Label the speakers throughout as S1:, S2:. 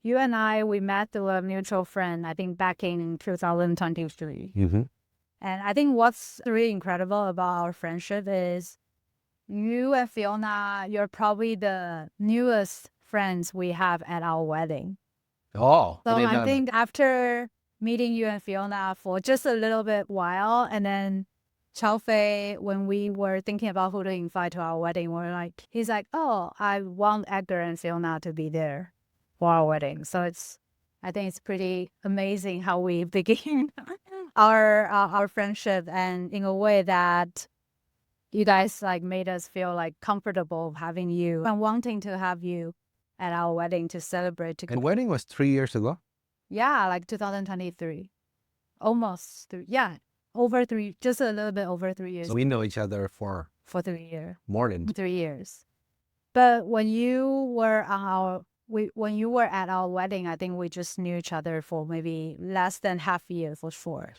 S1: you and I, we met through a mutual friend, I think back in 2023.
S2: Mm-hmm.
S1: And I think what's really incredible about our friendship is you and Fiona, you're probably the newest friends we have at our wedding.
S2: Oh, I
S1: So
S2: didn't
S1: I
S2: know that.
S1: think after meeting you and Fiona for just a little bit while, and then Chao Fei, when we were thinking about who to invite to our wedding, he's like, oh, I want Edgar and Fiona to be there for our wedding. So I think it's pretty amazing how we begin our friendship, and in a way that you guys like made us feel like comfortable having you and wanting to have you at our wedding to celebrate
S2: And
S1: together.
S2: wedding was 3 years ago.
S1: Yeah, like 2023. Almost three. Yeah, over three, just a little bit over 3 years.
S2: So we know each other for
S1: For 3 years.
S2: more than
S1: 3 years. But when you were on when you were at our wedding, I think we just knew each other for maybe less than half a year for sure.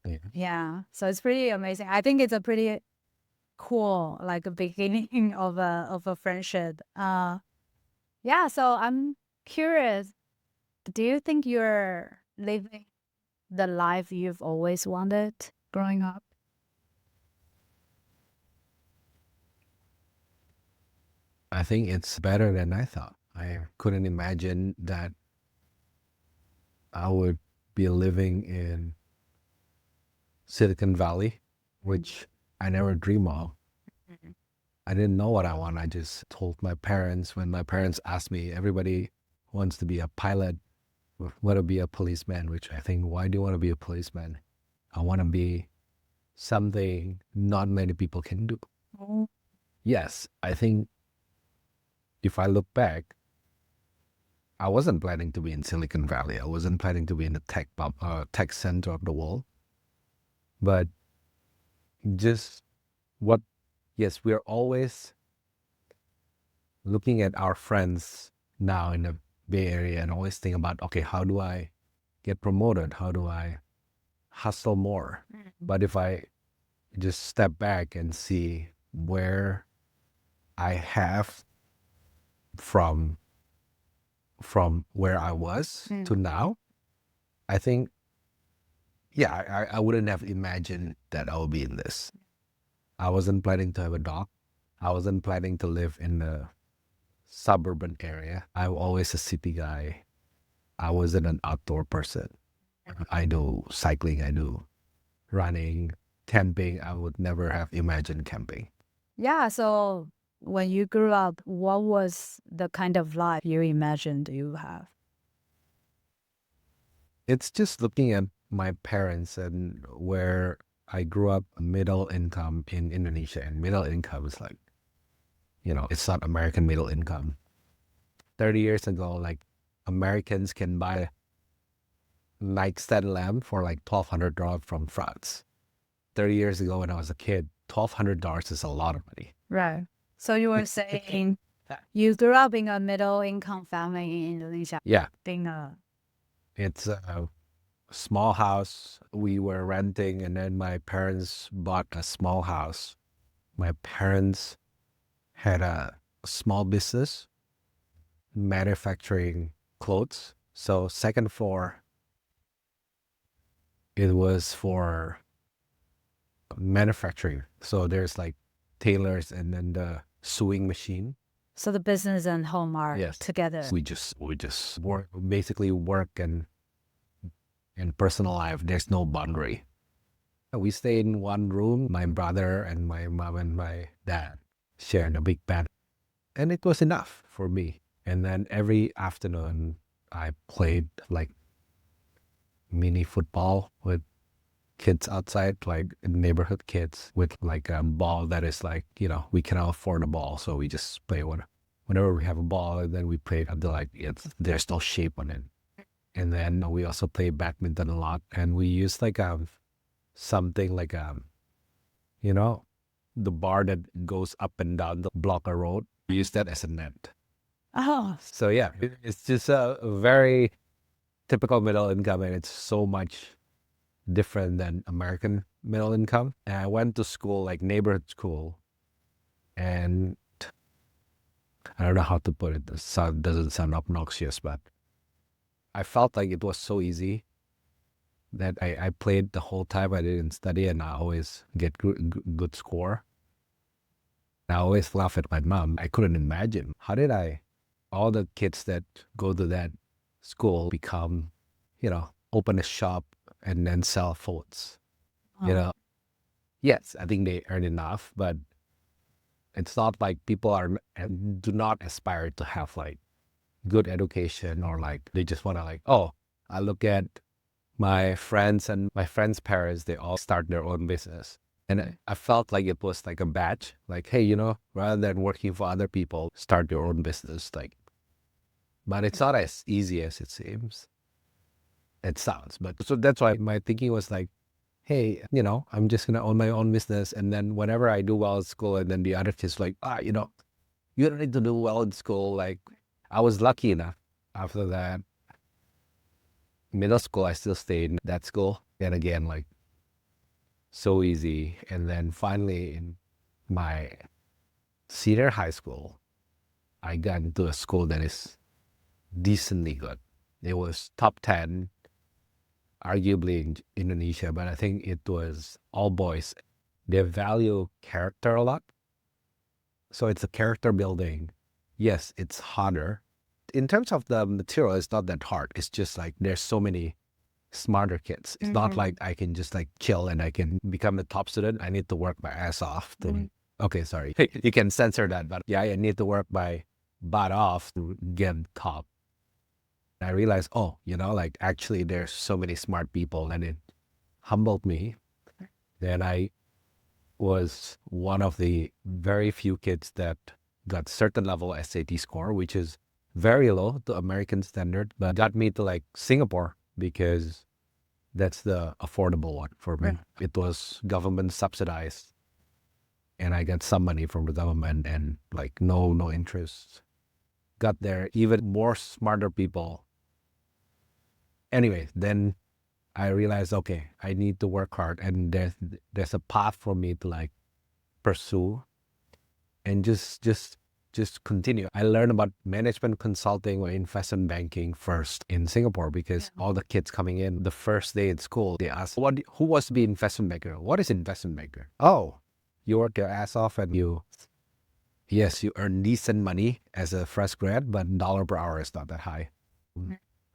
S2: yeah.
S1: Yeah. So it's pretty amazing. I think it's a pretty cool, like a beginning of a friendship. Yeah, so I'm curious, do you think you're living the life you've always wanted growing up?
S2: I think it's better than I thought. I couldn't imagine that I would be living in Silicon Valley, which I never dream of.
S1: Mhm.
S2: I didn't know what I want. I just told my parents when my parents asked me, everybody wants to be a pilot, want to be a policeman, which I think, why do you want to be a policeman? I want to be something not many people can do.
S1: Oh.
S2: Yes, I think if I look back, I wasn't planning to be in Silicon Valley. I wasn't planning to be in the tech center of the world. But just what, yes, we're always looking at our friends now in the Bay Area and always think about, okay, how do I get promoted? How do I hustle more? But if I just step back and see where I have from where I was to now, I think, yeah, I wouldn't have imagined that I would be in this. I wasn't planning to have a dog. I wasn't planning to live in a suburban area. I'm always a city guy. I wasn't an outdoor person. I do cycling, I do running, camping. I would never have imagined camping.
S1: Yeah, so when you grew up, what was the kind of life you imagined you have?
S2: It's just looking at my parents and where I grew up, middle income in Indonesia, and middle income is like, it's not American middle income. 30 years ago, like Americans can buy a nightstand lamp for like $1,200 from France. 30 years ago when I was a kid, $1,200 is a lot of money.
S1: Right. So you were saying you grew up in a middle income family in Indonesia.
S2: Yeah,
S1: Being a
S2: it's a small house we were renting, and then my parents bought a small house. My parents had a small business manufacturing clothes. So second floor, it was for manufacturing. So there's like tailors and then the sewing machine.
S1: so the business and home are
S2: Yes.
S1: together.
S2: We just work, basically work and personal life. There's no boundary. We stayed in one room. My brother and my mom and my dad shared a big bed, and it was enough for me. And then every afternoon, I played like mini football with kids outside, like neighborhood kids, with like a ball that is like, we cannot afford a ball, so we just play whenever we have a ball, and then we play until like there's no shape on it. And then we also play badminton a lot, and we use like something like you know the bar that goes up and down the block of road. We use that as a net.
S1: Oh,
S2: So yeah, it's just a very typical middle income, and it's so much different than American middle income. And I went to school, like neighborhood school, and I don't know how to put it. This doesn't sound obnoxious, but I felt like it was so easy that I played the whole time. I didn't study and I always get good score. I always laugh at my mom. I couldn't imagine. How did all the kids that go to that school become, open a shop and then sell foods? Yes, I think they earn enough, but it's not like people do not aspire to have like good education, or like they just want to like, oh, I look at my friends and my friends' parents, they all start their own business. And I felt like it was like a badge, like, hey, rather than working for other people, start your own business. Like, but it's not as easy as it seems. It sounds, but so that's why my thinking was like, hey, I'm just going to own my own business. And then whenever I do well at school, and then the other kids like, you don't need to do well in school. Like, I was lucky enough after that middle school, I still stayed in that school. And again, like, so easy. And then finally in my senior high school, I got into a school that is decently good. It was top 10, arguably in Indonesia, but I think it was all boys. They value character a lot. So it's a character building. Yes, it's harder. In terms of the material, it's not that hard. It's just like there's so many smarter kids. It's not like I can just like chill and I can become the top student. I need to work my ass off to, okay, sorry. You can censor that, but yeah, I need to work my butt off to get top. I realized, like actually there's so many smart people, and it humbled me. Then I was one of the very few kids that got certain level SAT score, which is very low to American standard, but got me to like Singapore because that's the affordable one for me. It was government subsidized, and I got some money from the government and like no interest. Got there, even more smarter people. Anyway, then I realized, okay, I need to work hard, and there's a path for me to like pursue and just continue. I learned about management consulting or investment banking first in Singapore because all the kids coming in the first day in school, they ask, who wants to be investment banker? What is investment banker? Oh, you work your ass off and you earn decent money as a fresh grad, but dollar per hour is not that high.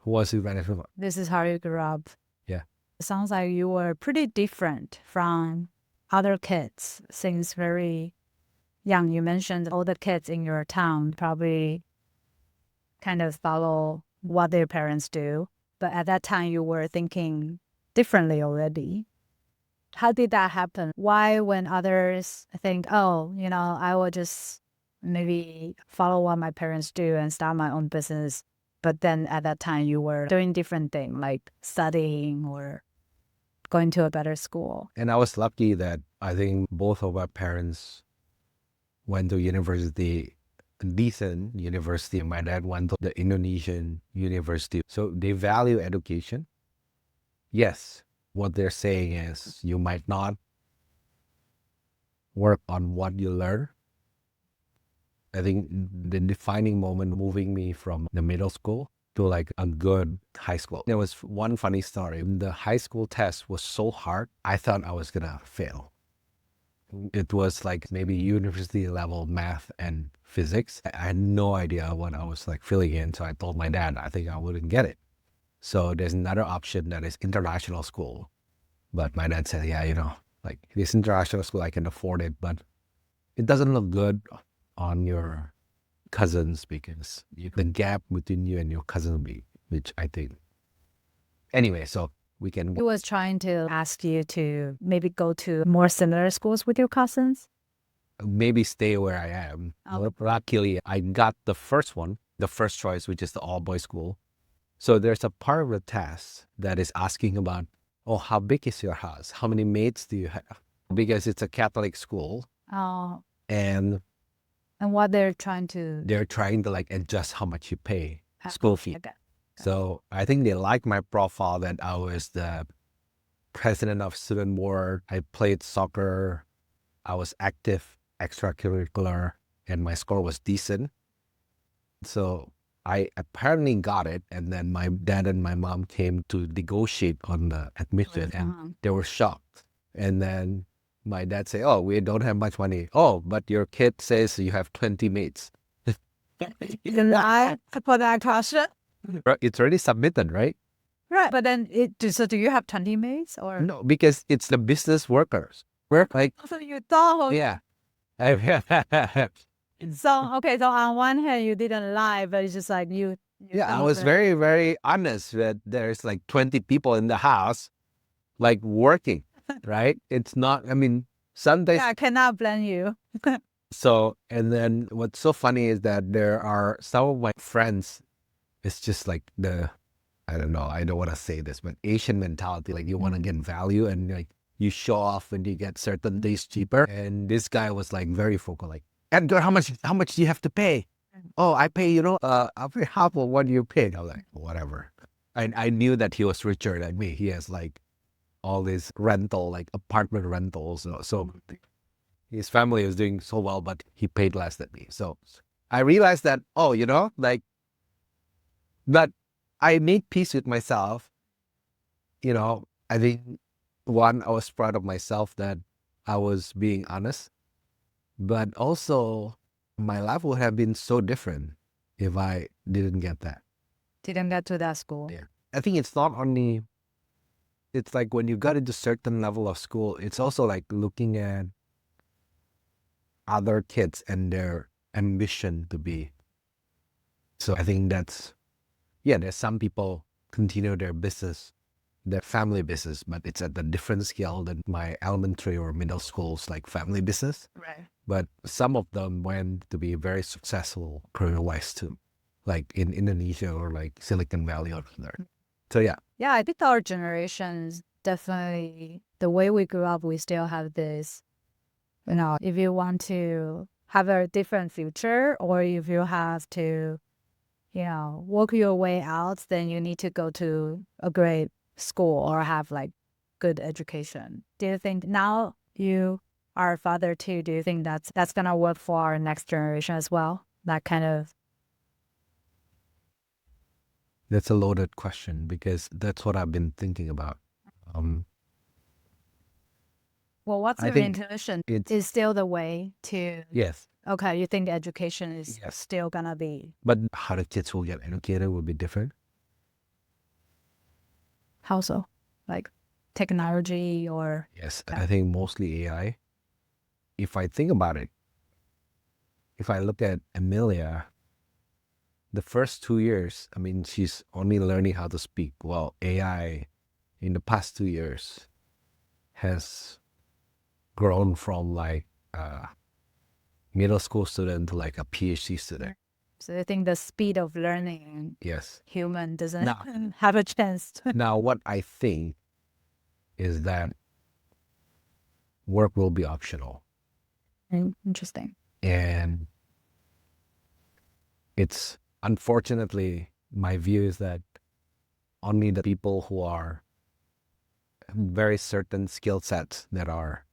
S2: Who wants to be management?
S1: This is how you grew up.
S2: Yeah.
S1: It sounds like you were pretty different from other kids since very young. You mentioned all the kids in your town probably kind of follow what their parents do. But at that time, you were thinking differently already. How did that happen? Why, when others think, oh, I will just maybe follow what my parents do and start my own business. But then at that time, you were doing different things like studying or going to a better school.
S2: And I was lucky that I think both of our parents went to university, decent university. My dad went to the Indonesian university. So they value education. Yes, what they're saying is you might not work on what you learn. I think the defining moment moving me from the middle school to like a good high school. There was one funny story. The high school test was so hard, I thought I was gonna fail. It was like maybe university level math and physics. I had no idea what I was like filling in. So I told my dad, I think I wouldn't get it. So there's another option that is international school. But my dad said, yeah, like this international school, I can afford it, but it doesn't look good on your cousins because the gap between you and your cousin will be, which I think. Anyway, so we can.
S1: He was trying to ask you to maybe go to more similar schools with your cousins?
S2: Maybe stay where I am. Luckily, I got the first one, the first choice, which is the all-boys school. So there's a part of the test that is asking about, how big is your house? How many mates do you have? Because it's a Catholic school.
S1: Oh.
S2: And
S1: what they're trying to
S2: like adjust how much you pay school fee.
S1: Okay.
S2: So I think they like my profile that I was the president of student board. I played soccer. I was active extracurricular and my score was decent. So I apparently got it, and then my dad and my mom came to negotiate on the admission, and they were shocked. And then my dad said, "Oh, we don't have much money. Oh, but your kid says you have 20 mates."
S1: Did I for that question?
S2: It's already submitted, right?
S1: Right. But then so do you have 20 mates or?
S2: No, because it's the business workers. We're like,
S1: So you thought,
S2: yeah.
S1: so, okay, so on one hand, you didn't lie, but it's just like you
S2: Yeah, I
S1: thought
S2: was
S1: that-
S2: very, very honest that there's like 20 people in the house, like working, right? It's not, I mean, some days.
S1: Yeah, I cannot blame you.
S2: So, and then what's so funny is that there are some of my friends, it's just like I don't know, I don't want to say this, but Asian mentality, like you want to get value and like you show off when you get certain things cheaper. And this guy was like very vocal, like, Edgar, how much do you have to pay? Oh, I pay, I'll pay half of what you paid. I was like, whatever. I knew that he was richer than me. He has like all these rental, like apartment rentals. So his family was doing so well, but he paid less than me. So I realized that, like that I made peace with myself. I think one, I was proud of myself that I was being honest, but also my life would have been so different if I didn't get that.
S1: Didn't get to that school.
S2: Yeah. I think it's not only, it's like when you got into certain level of school, it's also like looking at other kids and their ambition to be. So I think there's some people continue their business, their family business, but it's at a different scale than my elementary or middle school's like family business.
S1: Right.
S2: But some of them went to be very successful career-wise too, like in Indonesia or like Silicon Valley or there. So yeah.
S1: Yeah, I think our generations definitely, the way we grew up, we still have this, if you want to have a different future or if you have to, work your way out, then you need to go to a great school or have like good education. Do you think now you are a father too, do you think that's going to work for our next generation as well? That kind of.
S2: That's a loaded question because that's what I've been thinking about.
S1: Well, what's
S2: I
S1: your
S2: think
S1: intuition?
S2: it's-
S1: Is still the way to.
S2: Yes.
S1: Okay, you think education is
S2: Yes.
S1: still gonna be.
S2: But how the kids will get educated will be different.
S1: How so? Like technology or.
S2: Yes, I think mostly AI. If I think about it, if I look at Amelia, the first 2 years, I mean, she's only learning how to speak. Well, AI in the past 2 years has grown from like a middle school student to like a PhD student.
S1: So you think the speed of learning
S2: Yes.
S1: human doesn't
S2: Now-
S1: have a chance to.
S2: Now, what I think is that work will be optional.
S1: Interesting.
S2: And it's unfortunately, my view is that only the people who are very certain skill sets that are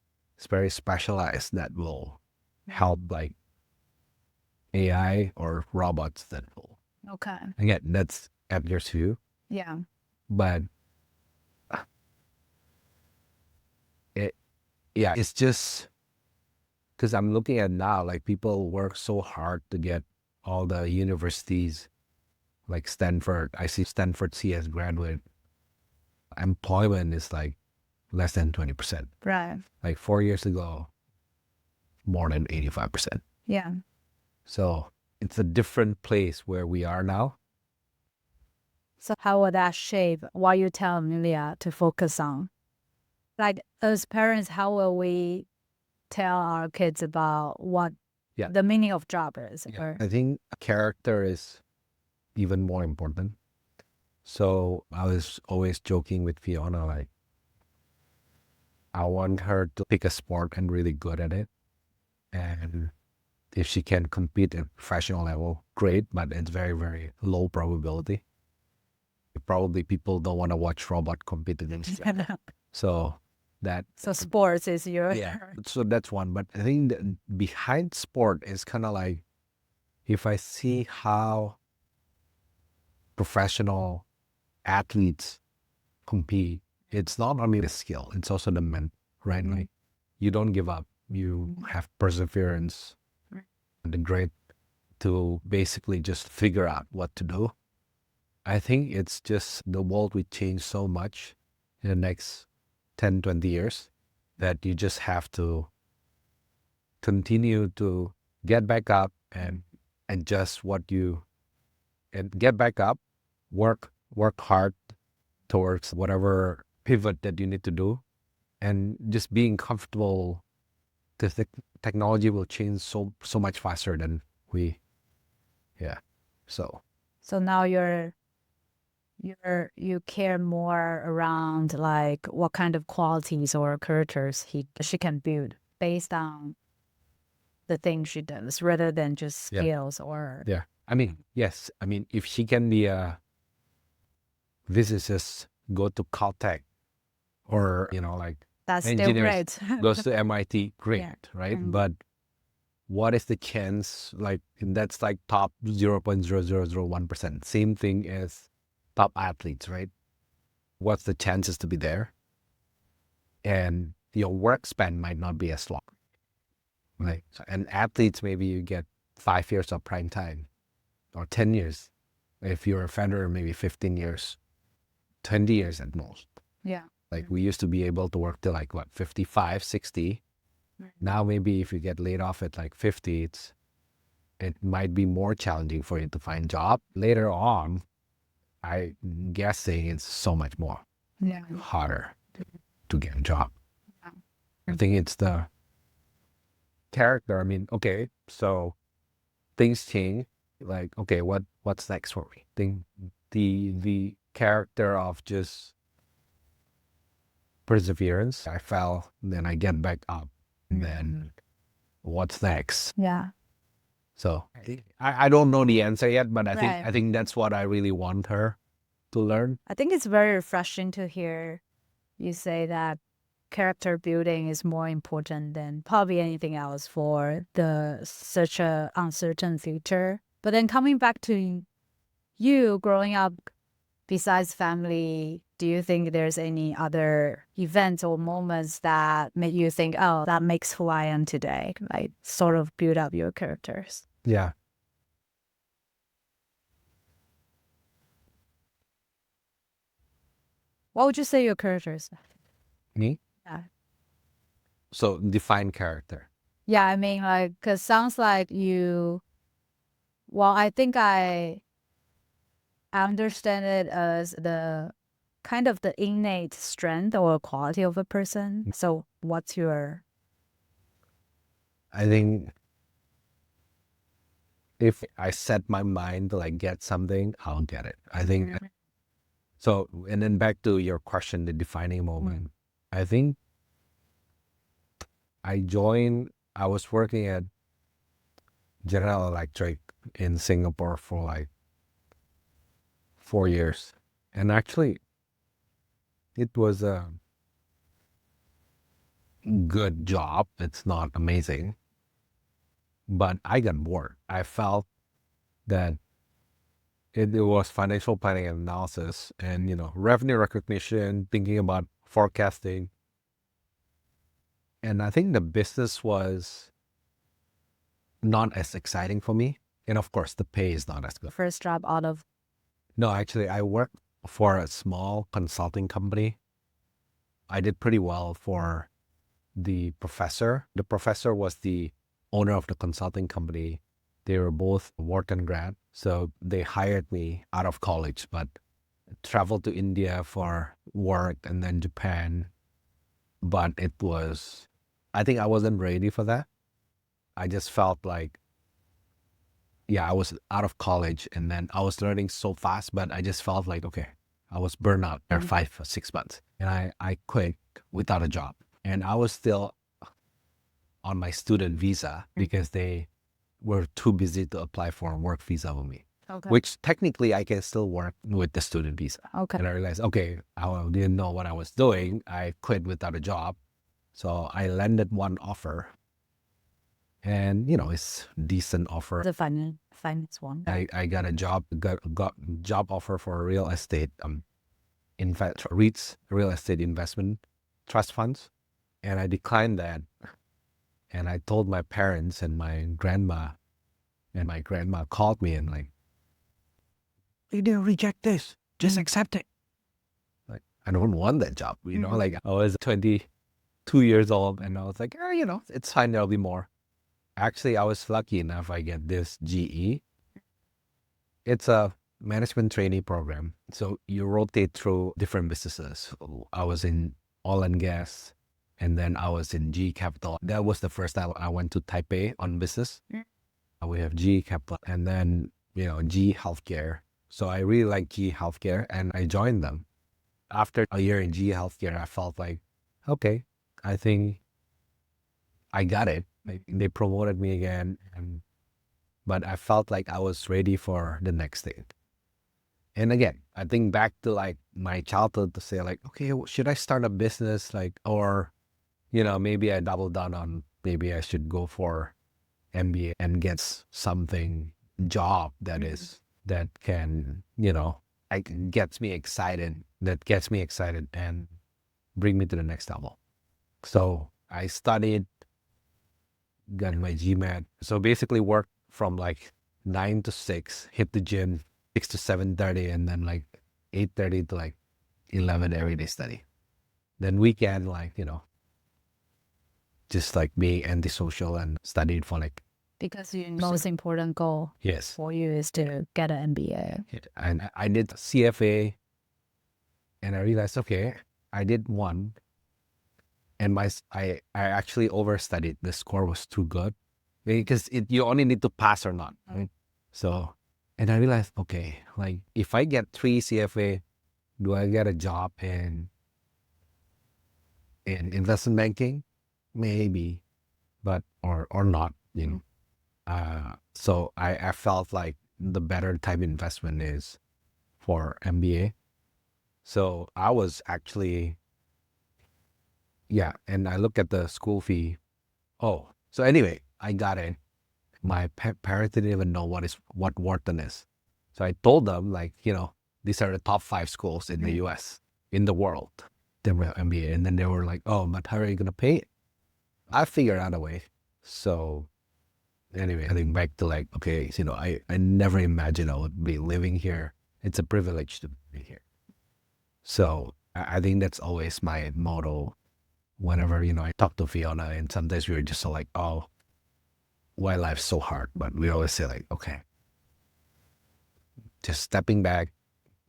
S2: very specialized that will help like AI or robots that will.
S1: Okay.
S2: Again, that's Edgar's view,
S1: Yeah.
S2: but it's just because I'm looking at now, like people work so hard to get all the universities, like Stanford. I see Stanford CS graduate employment is like less than 20%.
S1: Right.
S2: Like 4 years ago, more than 85%.
S1: Yeah.
S2: So it's a different place where we are now.
S1: So how will that shape what you tell Amelia to focus on? Like as parents, how will we tell our kids about what the meaning of job is?
S2: Yeah.
S1: Or.
S2: I think character is even more important. So I was always joking with Fiona, like, I want her to pick a sport and really good at it. And if she can compete at professional level, great, but it's very, very low probability. Probably people don't want to watch robot compete against them. So
S1: sports is your.
S2: So that's one. But I think that behind sport is kind of like, if I see how professional athletes compete, it's not only the skill, it's also the mental, right? Like you don't give up, you have perseverance, the grit to basically just figure out what to do. I think it's just the world will change so much in the next 10, 20 years that you just have to continue to get back up and adjust and get back up, work hard towards whatever pivot that you need to do, and just being comfortable. The technology will change so much faster than we, yeah. So
S1: now you care more around like what kind of qualities or characters she can build based on the things she does rather than just skills or
S2: yeah. I mean, yes. I mean, if she can be a physicist, go to Caltech, or like
S1: that's still
S2: engineers
S1: great.
S2: goes to MIT, great,
S1: Yeah.
S2: right? But what is the chance? Like that's like top 0.0001%. Same thing as top athletes, right? What's the chances to be there? And your work span might not be as long. Right. So, and athletes, maybe you get 5 years of prime time or 10 years. If you're a Federer, maybe 15 years, 20 years at most.
S1: Yeah.
S2: Like we used to be able to work till like what, 55, 60. Now maybe if you get laid off at like 50, it might be more challenging for you to find a job. Later on, I'm guessing it's so much more harder to get a job. I think it's the character. I mean, okay, so things change. Like, okay, what's next for me? Think the character of just perseverance. I fell, then I get back up. Then what's next?
S1: Yeah.
S2: So I don't know the answer yet, but
S1: Right.
S2: I think that's what I really want her to learn.
S1: I think it's very refreshing to hear you say that character building is more important than probably anything else for such a uncertain future. But then coming back to you growing up, besides family, do you think there's any other events or moments that make you think, oh, that makes who I am today? Like sort of build up your characters.
S2: Yeah.
S1: What would you say your characters?
S2: Me?
S1: Yeah.
S2: So define character.
S1: Yeah, I mean, like, because sounds like I think I understand it as the kind of the innate strength or quality of a person. So what's your...
S2: I think if I set my mind to like get something, I'll get it. I think so. And then back to your question, the defining moment. I think I was working at General Electric in Singapore for like 4 years. And actually, it was a good job. It's not amazing, but I got bored. I felt that it was financial planning and analysis and, revenue recognition, thinking about forecasting. And I think the business was not as exciting for me. And of course, the pay is not as good.
S1: First job out of...
S2: No, actually, I worked for a small consulting company. I did pretty well for the professor. The professor was the owner of the consulting company. They were both Wharton grad. So they hired me out of college, but traveled to India for work and then Japan. But I think I wasn't ready for that. I just felt like, I was out of college and then I was learning so fast, but I just felt like, okay, I was burned out for 5 or 6 months. And I quit without a job. And I was still on my student visa because they were too busy to apply for a work visa with me. Okay. Which technically I can still work with the student visa. Okay. And I realized, okay, I didn't know what I was doing. I quit without a job. So I landed one offer. And, it's decent offer.
S1: The finance one.
S2: I got a got job offer for a real estate, in fact, REITs, real estate investment trust funds. And I declined that. And I told my parents and my grandma, and my grandma called me and like, you didn't reject this, just accept it. Like, I don't want that job, you know, like I was 22 years old and I was like, oh, you know, it's fine, there'll be more. Actually, I was lucky enough, I get this GE. It's a management trainee program. So you rotate through different businesses. I was in oil and gas, and then I was in G Capital. That was the first time I went to Taipei on business. We have G Capital and then, you know, G Healthcare. So I really like G Healthcare and I joined them. After a year in G Healthcare, I felt like, okay, I think I got it. They promoted me again, but I felt like I was ready for the next thing. And again, I think back to like my childhood to say like, okay, should I start a business? Like, or, you know, maybe I double down on, maybe I should go for MBA and get something job that is, that can, you know, gets me excited and bring me to the next level. So I studied, got my GMAT. So basically worked from like 9 to 6, hit the gym 6 to 7:30, and then like 8:30 to like 11 every day study. Then weekend, like, you know, just like being antisocial and studied for like,
S1: Because your most important goal
S2: yes,
S1: for you is to get an MBA.
S2: and I did CFA, and I realized, okay, I did one, and I actually overstudied. The score was too good because you only need to pass or not, right? So, and I realized, okay, like if I get 3 CFA, do I get a job in investment banking? Maybe, but or not, you know. So I felt like the better type of investment is for MBA. So I was actually, yeah, and I look at the school fee. Oh, so anyway, I got it. My parents didn't even know what Wharton is. So I told them, like, you know, these are the top 5 schools in the US, in the world. They were MBA. And then they were like, oh, but how are you going to pay it? I figured out a way. So anyway, I think back to like, okay, you know, I never imagined I would be living here. It's a privilege to be here. So I think that's always my motto whenever, you know, I talk to Fiona, and sometimes we were just so like, oh, why life's so hard? But we always say like, okay, just stepping back,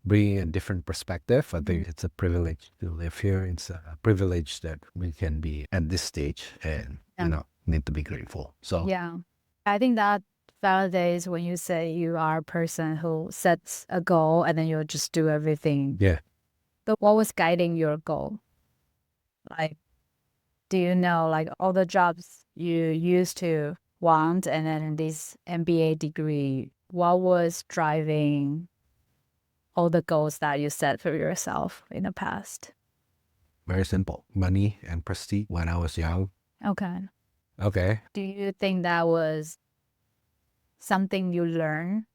S2: bringing a different perspective. I think it's a privilege to live here. It's a privilege that we can be at this stage and, you know, need to be grateful. So
S1: yeah, I think that validates when you say you are a person who sets a goal and then you'll just do everything.
S2: yeah.
S1: But what was guiding your goal? Like, do you know, like all the jobs you used to want and then this MBA degree, what was driving all the goals that you set for yourself in the past?
S2: Very simple. Money and prestige when I was young.
S1: Okay.
S2: Okay.
S1: Do you think that was something you learned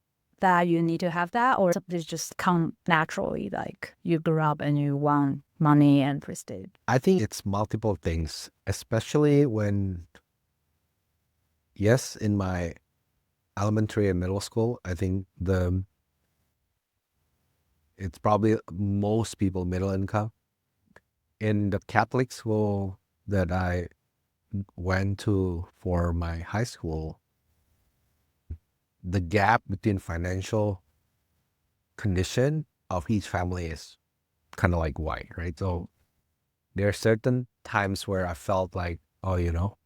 S1: that you need to have that, or something just come naturally, like you grew up and you want money and prestige?
S2: I think it's multiple things, especially when, yes, in my elementary and middle school, I think it's probably most people middle income. In the Catholic school that I went to for my high school, the gap between financial condition of each family is kind of like wide, right? So there are certain times where I felt like, oh, you know,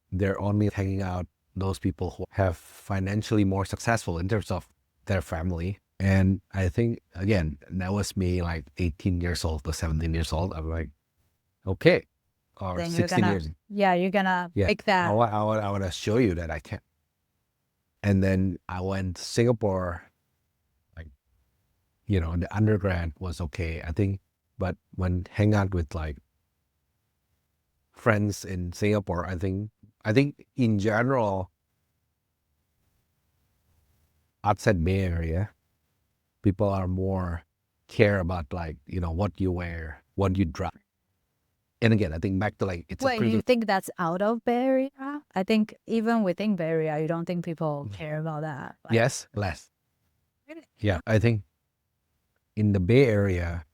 S2: they're only hanging out those people who have financially more successful in terms of their family. And I think, again, that was me like 18 years old to 17 years old. I'm like, okay, or
S1: Then
S2: 16 years.
S1: Yeah, you're gonna
S2: Yeah,
S1: make that.
S2: I want to show you that I can. And then I went to Singapore, like, you know, the undergrad was okay, I think. But when hang out with like friends in Singapore, I think in general, outside Bay Area, people are more care about like, what you wear, what you drive. And again, I think back to like, it's a
S1: Wait, you think that's out of Bay Area? I think even within Bay Area, you don't think people care about that. Like,
S2: yes, less.
S1: really?
S2: Yeah, I think in the Bay Area,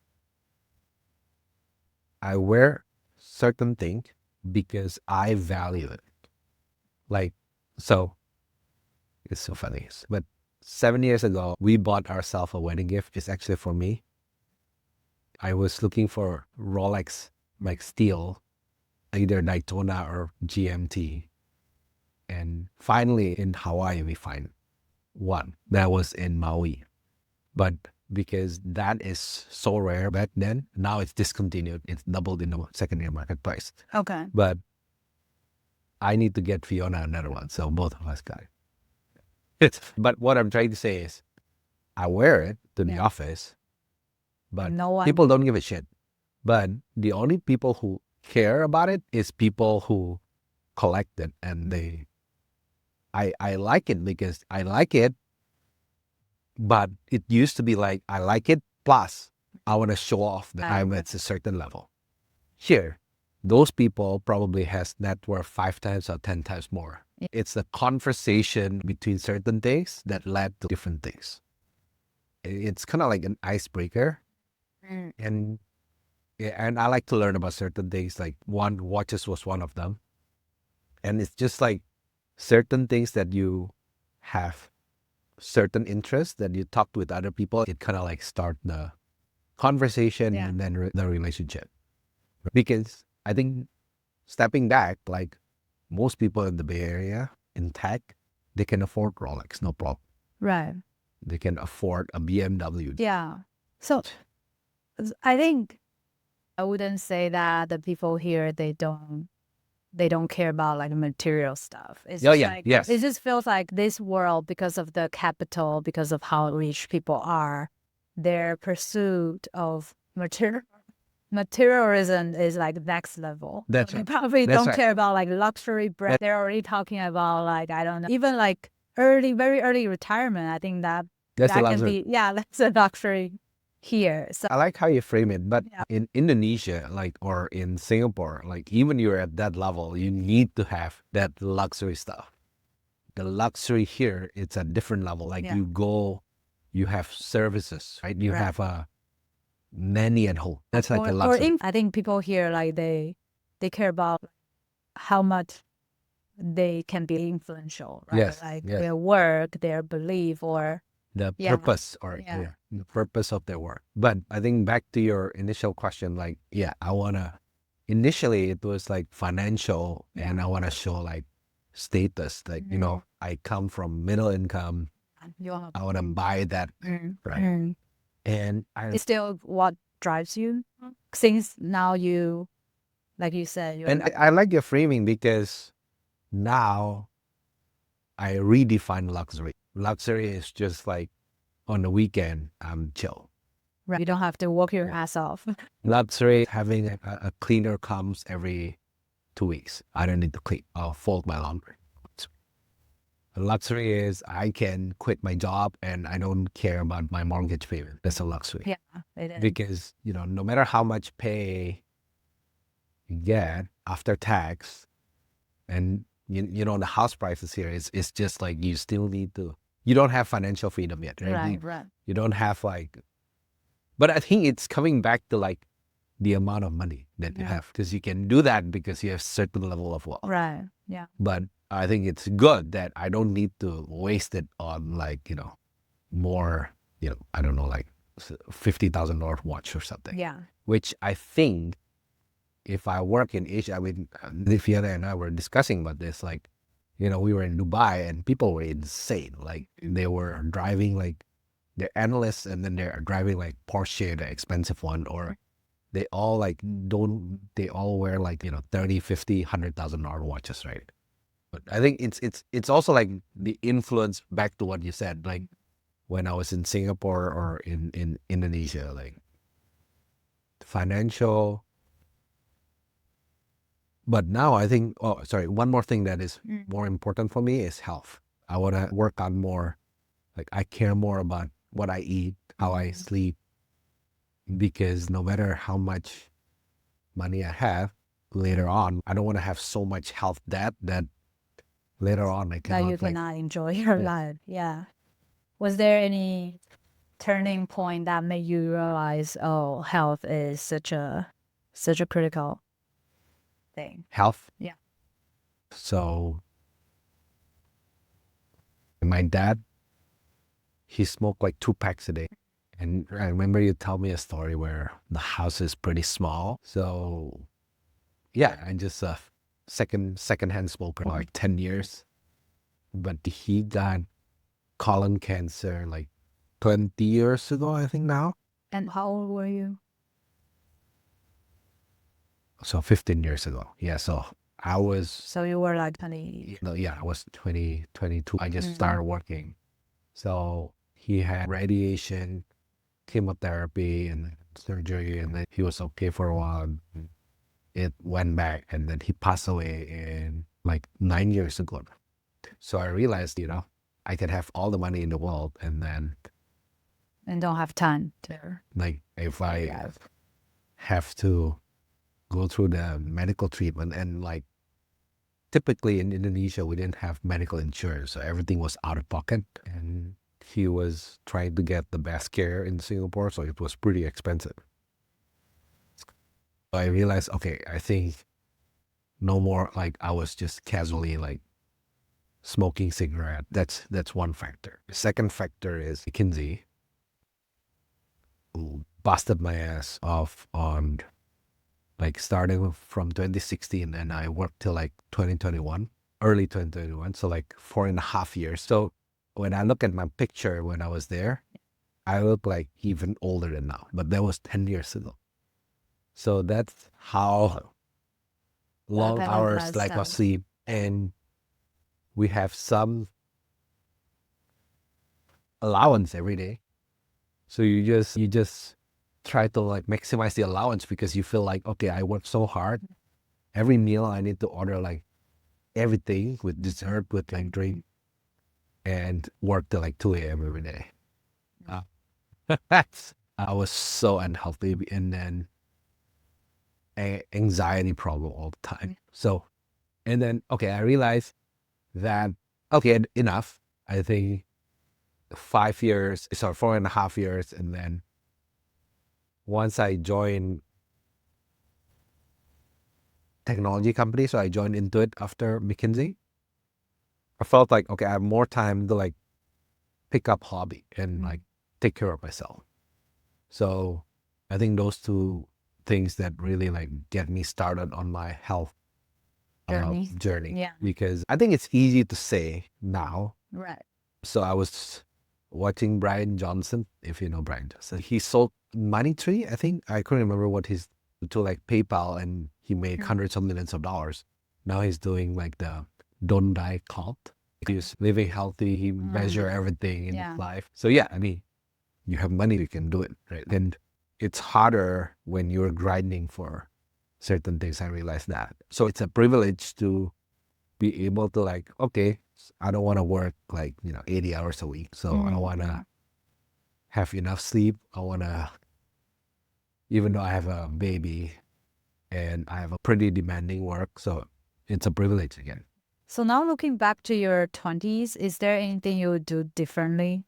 S2: I wear certain things because I value it. Like, so it's so funny. But 7 years ago, we bought ourselves a wedding gift. It's actually for me. I was looking for Rolex, like steel, either Daytona or GMT. And finally in Hawaii, we find one that was in Maui. But because that is so rare back then, now it's discontinued. It's doubled in the secondary market price.
S1: Okay.
S2: But I need to get Fiona another one. So both of us got it. But what I'm trying to say is I wear it to the office, but
S1: No one.
S2: people don't give a shit. But the only people who care about it is people who collect it, and I like it because I like it, but it used to be like I like it plus I want to show off that I'm at a certain level. Here, those people probably has net worth 5 times or 10 times more.
S1: Yeah.
S2: It's the conversation between certain things that led to different things. It's kind of like an icebreaker. And I like to learn about certain things. Like watches was one of them. And it's just like certain things that you have certain interests that you talk with other people. It kind of like start the conversation and then the relationship. Because I think stepping back, like most people in the Bay Area in tech, they can afford Rolex, no problem.
S1: Right.
S2: They can afford a BMW.
S1: Yeah. So I think I wouldn't say that the people here they don't care about like material stuff. It's just
S2: yes.
S1: it just feels like this world, because of the capital, because of how rich people are, their pursuit of materialism is like next level.
S2: That's
S1: They
S2: right.
S1: probably
S2: That's
S1: don't
S2: right.
S1: care about like luxury brand. They're already talking about like, I don't know, even like very early retirement. I think that
S2: That's a
S1: that can
S2: luxury.
S1: be, that's a luxury here. So
S2: I like how you frame it, but
S1: Yeah.
S2: in Indonesia, like, or in Singapore, like, even you're at that level, you need to have that luxury stuff. The luxury here, it's a different level. Like
S1: Yeah.
S2: you go, you have services, right? You
S1: Right.
S2: have a nanny at home. That's like a luxury.
S1: I think people here like they care about how much they can be influential, right?
S2: Yes,
S1: Like
S2: yes.
S1: their work, their belief, or
S2: The
S1: Yeah.
S2: purpose or
S1: Yeah.
S2: the purpose of their work. But I think back to your initial question, like, initially it was like financial and I want to show like status, like, I come from middle income.
S1: you want
S2: I want to buy that, right? And
S1: It's still what drives you, since now you, like you said, you
S2: and I like your framing because now I redefine luxury. Luxury is just like on the weekend, I'm chill.
S1: right. You don't have to work your ass off.
S2: Luxury, having a cleaner comes every 2 weeks. I don't need to clean. I'll fold my laundry. Luxury is I can quit my job and I don't care about my mortgage payment. That's a luxury.
S1: Yeah, it is.
S2: Because, no matter how much pay you get after tax, and the house prices here is just like you still need to, you don't have financial freedom yet, right?
S1: Right.
S2: You don't have like, but I think it's coming back to like the amount of money that you have, because you can do that because you have certain level of wealth.
S1: Right. Yeah.
S2: But I think it's good that I don't need to waste it on like, more, I don't know, like $50,000 watch or something.
S1: Yeah.
S2: Which I think if I work in Asia, I mean, Fiona and I were discussing about this, like, we were in Dubai and people were insane. Like they were driving like, they're analysts and then they're driving like Porsche, the expensive one, or they all wear like, 30, 50, $100,000 watches, right? But I think it's also like the influence, back to what you said, like when I was in Singapore or in Indonesia, like financial. But now I think, one more thing that is more important for me is health. I want to work on more Like I care more about what I eat, how I sleep, because no matter how much money I have later on, I don't want to have so much health debt that later on I
S1: That you
S2: cannot like,
S1: cannot enjoy your
S2: yeah.
S1: life. Yeah. Was there any turning point that made you realize, oh, health is such a critical thing?
S2: Health.
S1: Yeah.
S2: So my dad, he smoked like 2 packs a day. And I remember you tell me a story where the house is pretty small. So yeah, I just secondhand smoker for like 10 years. But he got colon cancer like 20 years ago, I think now.
S1: And how old were you?
S2: So 15 years ago. Yeah. So I was,
S1: So you were like 20.
S2: no, yeah, I was 20, 22. I just
S1: Mm.
S2: started working. So he had radiation, chemotherapy, and surgery, and then he was okay for a while. It went back, and then he passed away in like 9 years ago. So I realized, I could have all the money in the world, and then
S1: And don't have time to.
S2: like if I have to go through the medical treatment, and like typically in Indonesia we didn't have medical insurance, so everything was out of pocket, and he was trying to get the best care in Singapore, so it was pretty expensive. So I realized, okay, I think no more like I was just casually like smoking cigarette. That's one factor. The second factor is McKinsey, who busted my ass off on like starting from 2016, and I worked till like 2021, early 2021. So like 4.5 years. So when I look at my picture when I was there, I look like even older than now, but that was 10 years ago. So that's how long
S1: kind of
S2: hours like of sleep, and we have some allowance every day. So you just try to like maximize the allowance because you feel like, okay, I work so hard. Every meal I need to order like everything with dessert, with like drink, and work till like 2 a.m. every day. I was so unhealthy, and then anxiety problem all the time. So, and then, okay, I realized that, okay, enough. I think 5 years, sorry, 4.5 years. And then once I joined technology company, so I joined into it after McKinsey, I felt like, okay, I have more time to like pick up hobby and like take care of myself. So I think those two things that really like get me started on my health journey.
S1: Yeah.
S2: Because I think it's easy to say now.
S1: Right.
S2: So I was watching Brian Johnson, if you know Brian Johnson. He sold Money Tree, I think. I couldn't remember what his, to like PayPal, and he made hundreds of millions of dollars. Now he's doing like the Don't Die Cult. He's living healthy. He measure everything in his life. So yeah, I mean, you have money, you can do it, right? And it's harder when you're grinding for certain things. I realize that. So it's a privilege to be able to like, okay, I don't want to work like, 80 hours a week. So I want to have enough sleep. I want to, even though I have a baby and I have a pretty demanding work. So it's a privilege again.
S1: So now looking back to your 20s, is there anything you would do differently?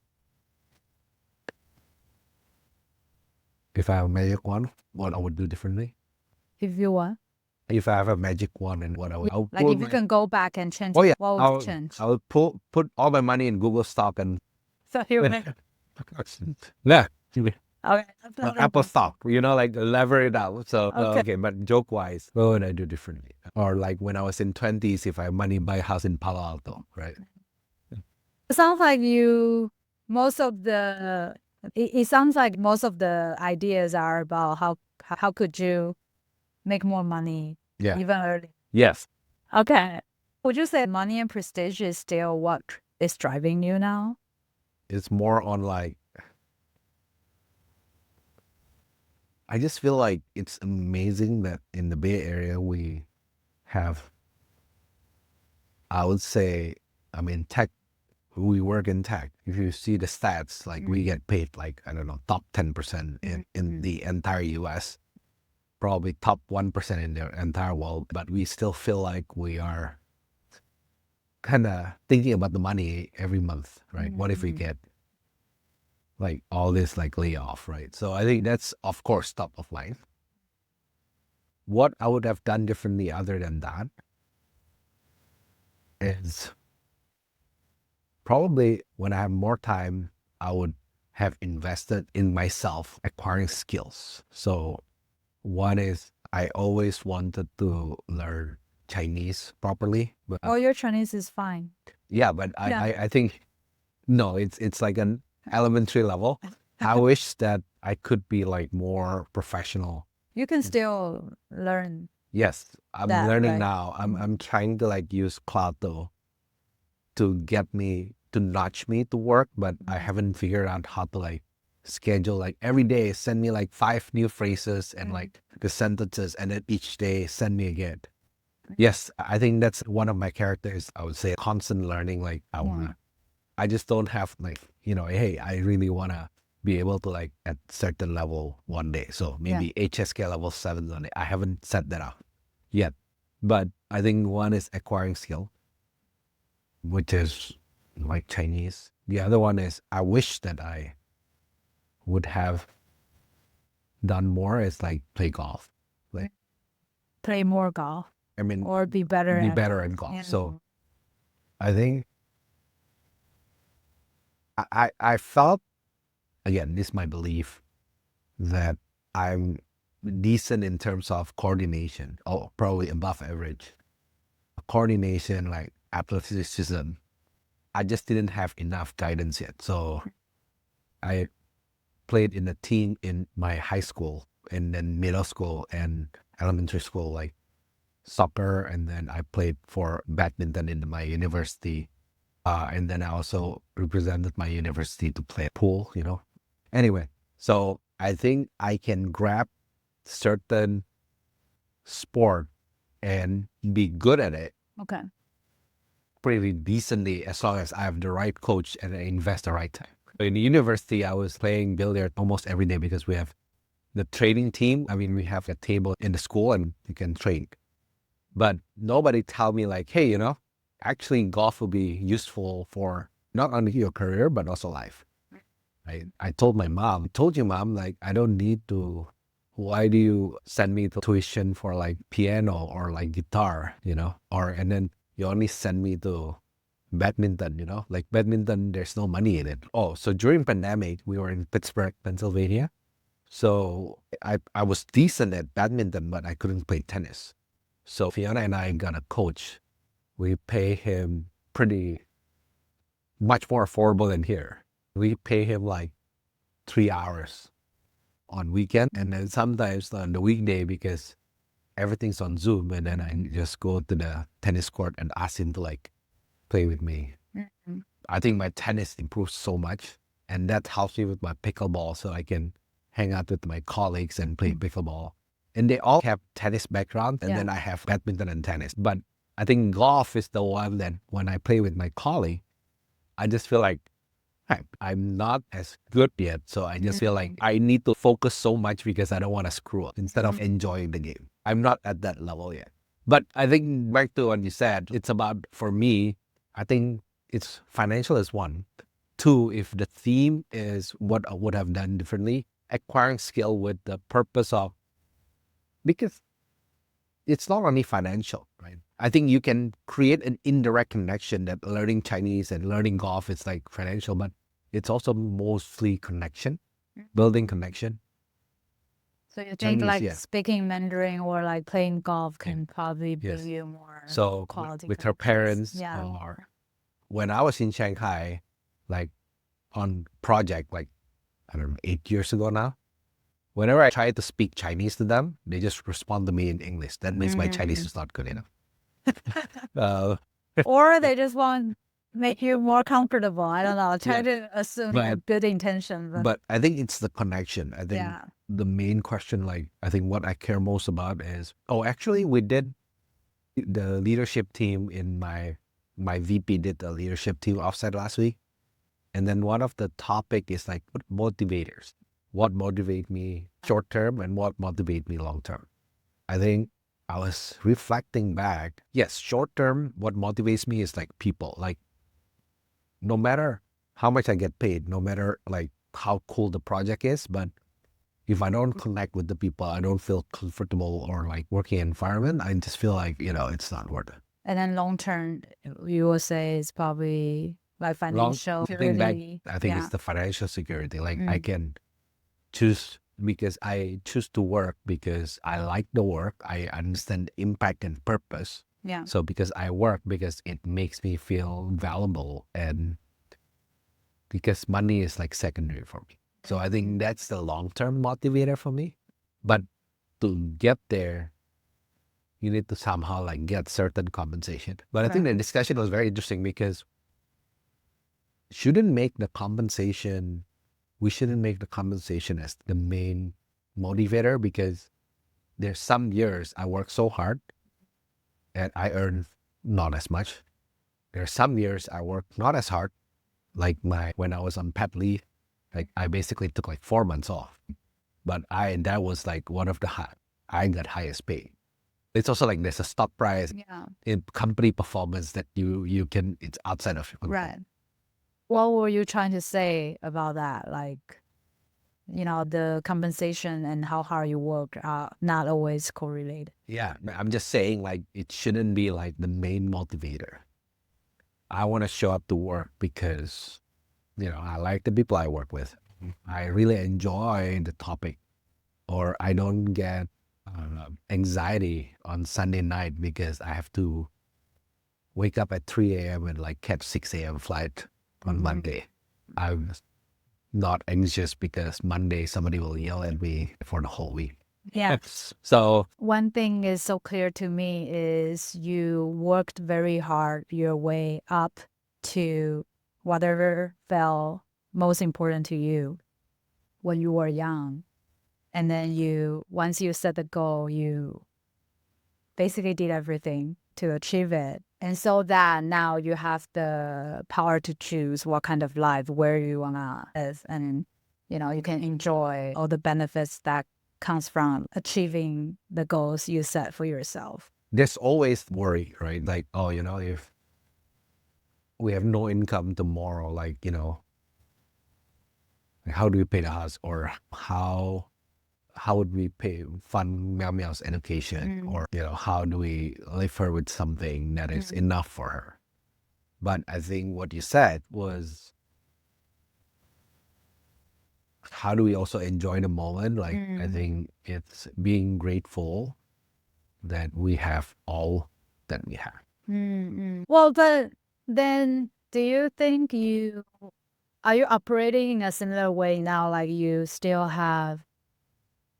S2: If I have a magic wand, what I would do differently?
S1: If you want.
S2: If I have a magic wand, and what I would,
S1: Like if you can go back and change,
S2: oh yeah,
S1: what would you change?
S2: I would put all my money in Google stock and
S1: So you make,
S2: yeah,
S1: okay.
S2: Apple stock, like lever it out. So okay, but joke wise, what would I do differently? Or like when I was in 20s, if I have money, buy a house in Palo Alto, right?
S1: It sounds like it sounds like most of the ideas are about how could you make more money even early.
S2: Yes.
S1: Okay. Would you say money and prestige is still what is driving you now?
S2: It's more on like, I just feel like it's amazing that in the Bay Area we have, I would say, tech we work in tech. If you see the stats, like we get paid like, I don't know, top 10% in the entire US, probably top 1% in the entire world, but we still feel like we are kind of thinking about the money every month, right? What if we get like all this like layoff, right? So I think that's of course top of mind. What I would have done differently other than that is probably when I have more time, I would have invested in myself acquiring skills. So one is I always wanted to learn Chinese properly. But
S1: Oh, your Chinese is fine.
S2: yeah, but
S1: Yeah.
S2: I think no, it's like an elementary level. I wish that I could be like more professional.
S1: You can still learn.
S2: Yes, I'm
S1: That,
S2: learning
S1: right?
S2: now. I'm trying to like use Claude to get me to nudge me to work, but I haven't figured out how to like schedule like every day send me like 5 new phrases and like the sentences, and then each day send me again. Yes, I think that's one of my characters. I would say constant learning. Like I just don't have like, hey, I really wanna be able to like at certain level one day. So maybe HSK level 7 one day. I haven't set that up yet. But I think one is acquiring skill, which is like Chinese. The other one is I wish that I would have done more is like play golf. Like,
S1: Play more golf
S2: I mean,
S1: or be better
S2: be
S1: at
S2: better
S1: golf.
S2: at golf.
S1: Yeah.
S2: So I think I felt, again, this is my belief, that I'm decent in terms of coordination, or probably above average. Coordination, like athleticism, I just didn't have enough guidance yet. So I played in a team in my high school and then middle school and elementary school, like soccer. And then I played for badminton in my university. And then I also represented my university to play pool, Anyway, so I think I can grab certain sport and be good at it
S1: Okay.
S2: pretty decently as long as I have the right coach and I invest the right time. In the university, I was playing billiard almost every day because we have the training team. I mean, we have a table in the school and you can train. But nobody tell me like, hey, actually golf will be useful for not only your career, but also life. I told my mom, I told you, mom, like, I don't need to, why do you send me to tuition for like piano or like guitar, and then you only send me to badminton, like badminton, there's no money in it. Oh, so during pandemic, we were in Pittsburgh, Pennsylvania. So I was decent at badminton, but I couldn't play tennis. So Fiona and I got a coach. We pay him pretty much more affordable than here. We pay him like 3 hours on weekend, and then sometimes on the weekday because everything's on Zoom, and then I just go to the tennis court and ask him to like play with me. I think my tennis improved so much, and that helps me with my pickleball, so I can hang out with my colleagues and play pickleball. And they all have tennis background, and then I have badminton and tennis. But I think golf is the one that when I play with my colleague, I just feel like I'm not as good yet. So I just feel like I need to focus so much because I don't want to screw up instead of enjoying the game. I'm not at that level yet. But I think back to what you said, it's about, for me, I think it's financial is one. Two, if the theme is what I would have done differently, acquiring skill with the purpose of, because it's not only financial, right? I think you can create an indirect connection that learning Chinese and learning golf is like financial, but it's also mostly connection, building connection.
S1: So you think
S2: Chinese,
S1: like speaking Mandarin or like playing golf can probably
S2: Yes.
S1: bring you more
S2: So
S1: quality
S2: with her
S1: connections.
S2: parents, or when I was in Shanghai, like on project, like, I don't know, 8 years ago now, whenever I try to speak Chinese to them, they just respond to me in English. That means my Chinese is not good enough.
S1: Or they just want make you more comfortable. I don't know. Try
S2: Yeah.
S1: to assume
S2: But-
S1: good intention.
S2: But I think it's the connection. I think the main question, like, I think what I care most about is, actually we did the leadership team in my my VP did a leadership team offsite last week. And then one of the topic is like motivators. What motivate me short term and what motivate me long term. I think I was reflecting back. Yes, short term, what motivates me is like people. Like no matter how much I get paid, no matter like how cool the project is, but if I don't connect with the people, I don't feel comfortable or like working environment, I just feel like, it's not worth it.
S1: And then long term, you will say it's probably like financial
S2: Looking back,
S1: security.
S2: I think it's the financial security. Like I can choose because I choose to work because I like the work. I understand impact and purpose.
S1: Yeah.
S2: So because I work because it makes me feel valuable and because money is like secondary for me. So I think that's the long-term motivator for me. But to get there, you need to somehow like get certain compensation. But I think the discussion was very interesting because we shouldn't make the compensation as the main motivator because there's some years I work so hard and I earn not as much. There are some years I work not as hard, like when I was on pet leave, like I basically took like 4 months off, but that was like one of the I got highest pay. It's also like there's a stock price in company performance that you can, it's outside of your control.
S1: Right. What were you trying to say about that? Like, the compensation and how hard you work are not always correlated.
S2: Yeah, I'm just saying like it shouldn't be like the main motivator. I want to show up to work because, I like the people I work with. I really enjoy the topic, or I don't get anxiety on Sunday night because I have to wake up at 3 a.m. and like catch 6 a.m. flight on Monday. I'm not anxious because Monday somebody will yell at me for the whole week.
S1: Yeah.
S2: So
S1: one thing is so clear to me is you worked very hard your way up to whatever felt most important to you when you were young. And then once you set the goal, you basically did everything to achieve it. And so that now you have the power to choose what kind of life, where you want to live. And, you can enjoy all the benefits that comes from achieving the goals you set for yourself.
S2: There's always worry, right? Like, if we have no income tomorrow, like, how do we pay the house, or how would we fund Meow Meow's education, or how do we live her with something that is enough for her? But I think what you said was, how do we also enjoy the moment? Like I think it's being grateful that we have all that we have.
S1: Well, but then do you think are you operating in a similar way now? Like you still have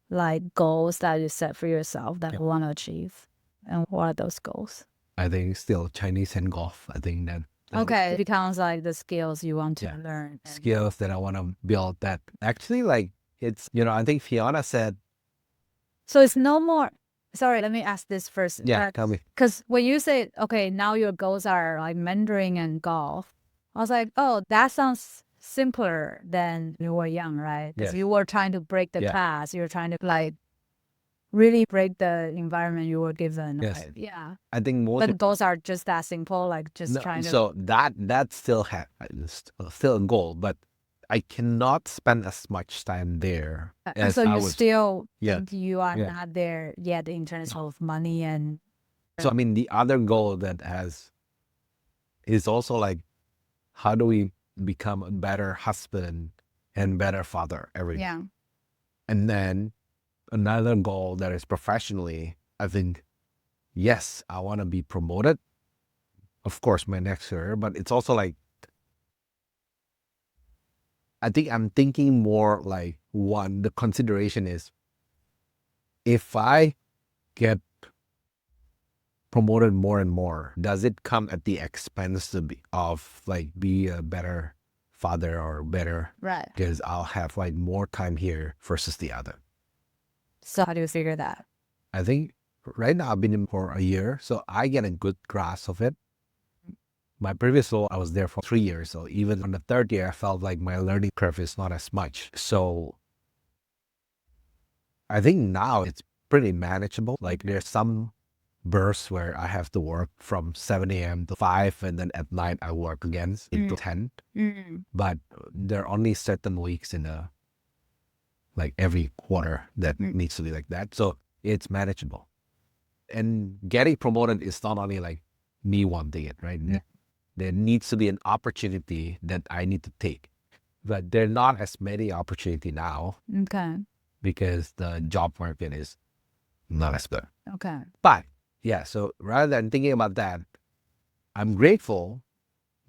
S1: like goals that you set for yourself that you want to achieve? And what are those goals?
S2: I think still Chinese and golf. I think that
S1: it becomes like the skills you want to learn.
S2: Skills that I want to build that actually like it's, I think Fiona said.
S1: So it's no more. Sorry, let me ask this first.
S2: Yeah, tell me.
S1: Because when you say, okay, now your goals are like mentoring and golf, I was like, oh, that sounds simpler than you were young, right? Because you were trying to break the class. You were trying to like really break the environment you were given.
S2: Yes.
S1: Right? Yeah.
S2: I think most.
S1: But goals are just that simple, like just trying to.
S2: So that still still a goal, but I cannot spend as much time there. As
S1: so you still
S2: think
S1: you are not there yet in terms of money and.
S2: So I mean, the other goal that is also like, how do we become a better husband and better father every day?
S1: Yeah.
S2: And then another goal that is professionally, I think, yes, I want to be promoted. Of course, my next year, but it's also like, I think I'm thinking more like, one, the consideration is, if I get promoted more and more, does it come at the expense of like be a better father or better?
S1: Right.
S2: Because I'll have like more time here versus the other.
S1: So how do you figure that?
S2: I think right now I've been in for a year, so I get a good grasp of it. my previous role, I was there for 3 years. So even on the third year, I felt like my learning curve is not as much. So I think now it's pretty manageable. Like there's some bursts where I have to work from 7 a.m. to 5, and then at night I work again into 10. But there are only certain weeks in like every quarter that needs to be like that. So it's manageable. And getting promoted is not only like me wanting it, right? There needs to be an opportunity that I need to take. But there are not as many opportunity now
S1: Okay.
S2: because the job market is not as good.
S1: Okay.
S2: But yeah, so rather than thinking about that, I'm grateful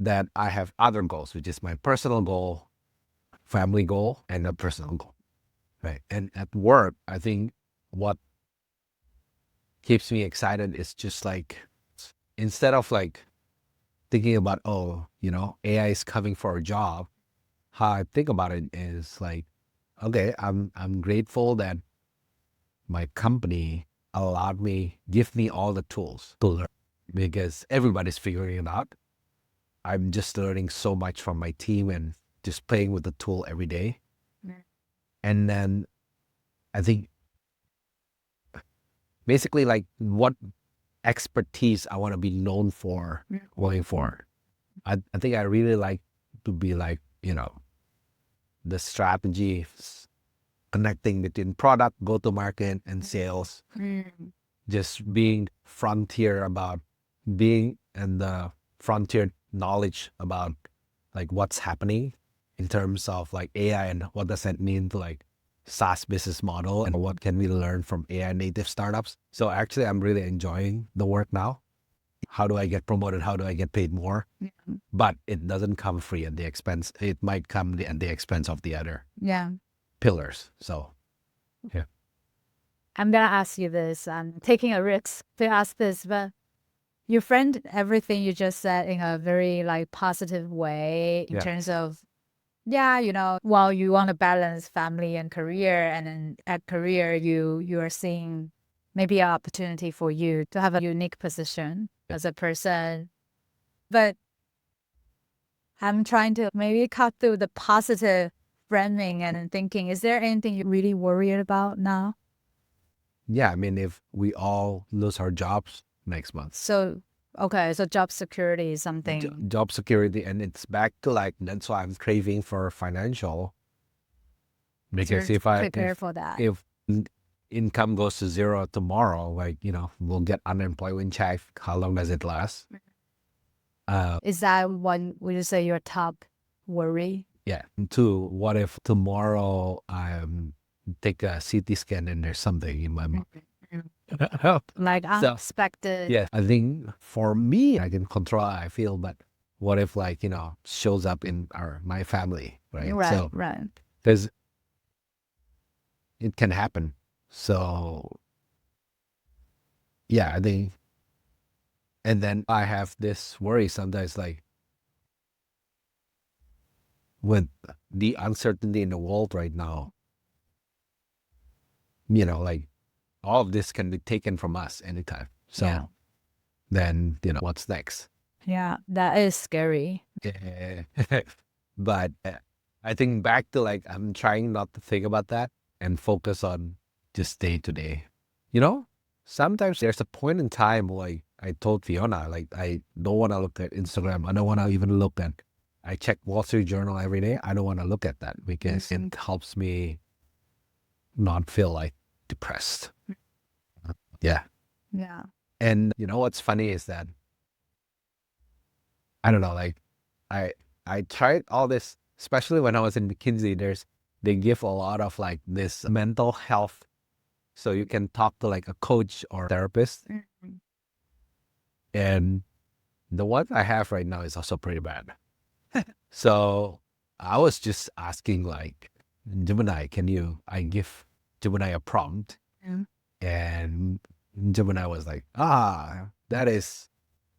S2: that I have other goals, which is my personal goal, family goal, and a personal goal. Right. And at work, I think what keeps me excited is just like, instead of like thinking about, oh, AI is coming for a job, how I think about it is like, okay, I'm grateful that my company give me all the tools to learn, because everybody's figuring it out. I'm just learning so much from my team and just playing with the tool every day. And then I think basically like what expertise I want to be known for going forward. I think I really like to be like, the strategy, connecting between product, go-to-market, and sales. Just being frontier about being in the frontier knowledge about like what's happening in terms of like AI and what does that mean to like SaaS business model and what can we learn from AI native startups. So actually, I'm really enjoying the work now. How do I get promoted? How do I get paid more? But it doesn't come free at the expense. It might come at the expense of the other pillars. So, yeah.
S1: I'm gonna ask you this. I'm taking a risk to ask this, but you framed everything you just said in a very like positive way in terms of, while you want to balance family and career, and then at career you are seeing maybe an opportunity for you to have a unique position as a person. But I'm trying to maybe cut through the positive framing and thinking, is there anything you're really worried about now?
S2: Yeah, I mean, if we all lose our jobs next month.
S1: So, okay, so job security is something.
S2: Job security, and it's back to like, that's why I'm craving for financial. Because if
S1: prepare for that.
S2: If income goes to zero tomorrow, like, we'll get unemployment check. How long does it last?
S1: Is that one, would you say, your top worry?
S2: Yeah. Two, what if tomorrow I take a CT scan and there's something in my mouth?
S1: Like unexpected.
S2: Yeah, I think for me, I can control how I feel, but what if like, shows up in my family, right?
S1: Right, right.
S2: Because it can happen. So yeah, I think, and then I have this worry sometimes, like with the uncertainty in the world right now, like all of this can be taken from us anytime. So then, what's next?
S1: Yeah, that is scary.
S2: Yeah. But I think back to like, I'm trying not to think about that and focus on just day to day. Sometimes there's a point in time, like I told Fiona, like I don't want to look at Instagram. I don't want to even look at, I check Wall Street Journal every day. I don't want to look at that because it helps me not feel like depressed. Yeah.
S1: Yeah.
S2: And what's funny is that, I don't know, like I tried all this, especially when I was in McKinsey, they give a lot of like this mental health. So you can talk to like a coach or therapist. And the one I have right now is also pretty bad. So I was just asking like, Gemini, I give Gemini a prompt? And Gemini was like, that is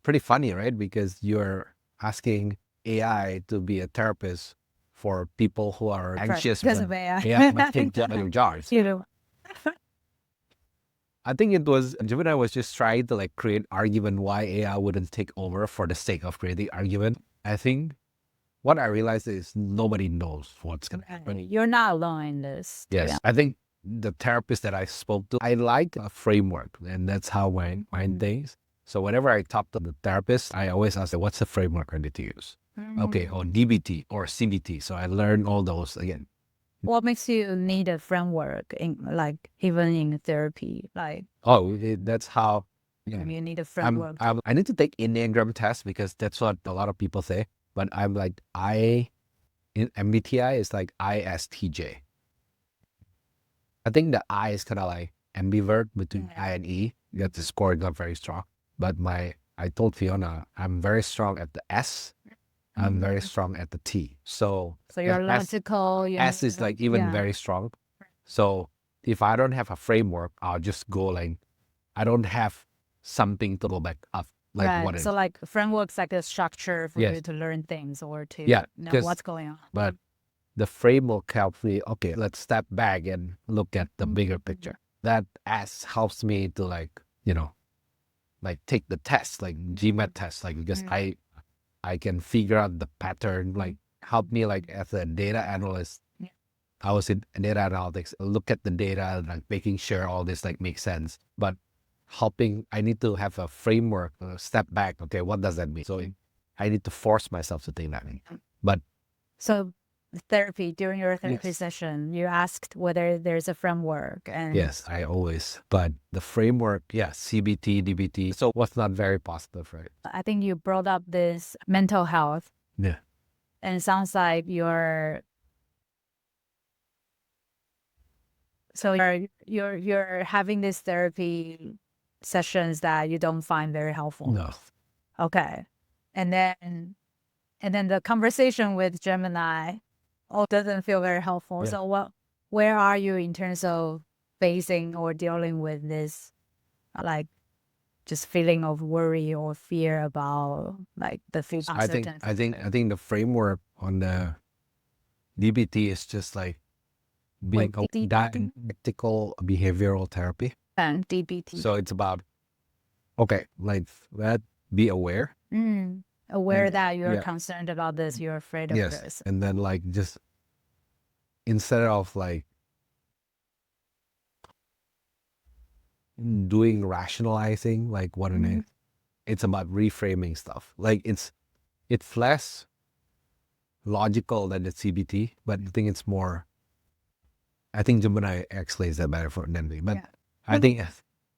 S2: pretty funny, right? Because you're asking AI to be a therapist for people who are anxious
S1: because of AI.
S2: might take your jobs. I think it was Gemini was just trying to like create argument why AI wouldn't take over for the sake of creating argument. I think what I realized is nobody knows what's gonna happen.
S1: You're not alone in this.
S2: Yes, I think the therapist that I spoke to, I like a framework, and that's how my mind thinks. So whenever I talk to the therapist, I always ask, what's the framework I need to use? Okay, or DBT or CBT. So I learn all those again.
S1: What makes you need a framework in like even in therapy? Like
S2: That's how
S1: you need a framework.
S2: I need to take Enneagram test because that's what a lot of people say. But I'm like in MBTI is like ISTJ. I think the I is kind of like ambivert between I and E. Yet the score is not very strong. But I told Fiona I'm very strong at the S. I'm very strong at the T. So
S1: you're logical.
S2: S is like even very strong. So if I don't have a framework, I'll just go like, I don't have something to go back up. Like what is.
S1: So like framework's like a structure for you to learn things or to know what's going on.
S2: But the framework helps me, okay, let's step back and look at the bigger picture. That S helps me to like, like take the test, like GMAT test, like because I can figure out the pattern, like help me like as a data analyst. I was in data analytics, look at the data, like making sure all this like makes sense. But I need to have a framework, step back. Okay, what does that mean? So I need to force myself to think that way. But
S1: so during your therapy session, you asked whether there's a framework. And
S2: yes, I always. But the framework, CBT, DBT. So what's not very positive, right?
S1: I think you brought up this mental health.
S2: Yeah.
S1: And it sounds like you're having these therapy sessions that you don't find very helpful.
S2: No.
S1: Okay. And then the conversation with Gemini doesn't feel very helpful.
S2: Yeah.
S1: So where are you in terms of facing or dealing with this, like just feeling of worry or fear about like the future?
S2: I think the framework on the DBT is just like being dialectical behavioral therapy.
S1: And DBT.
S2: So it's about, okay, like that, be aware.
S1: Aware that you're concerned about this, you're afraid of this.
S2: And then like just instead of like doing rationalizing, like what it is, it's about reframing stuff. Like it's less logical than the CBT, but I think it's more. I think Gemini explains that better than me. But I think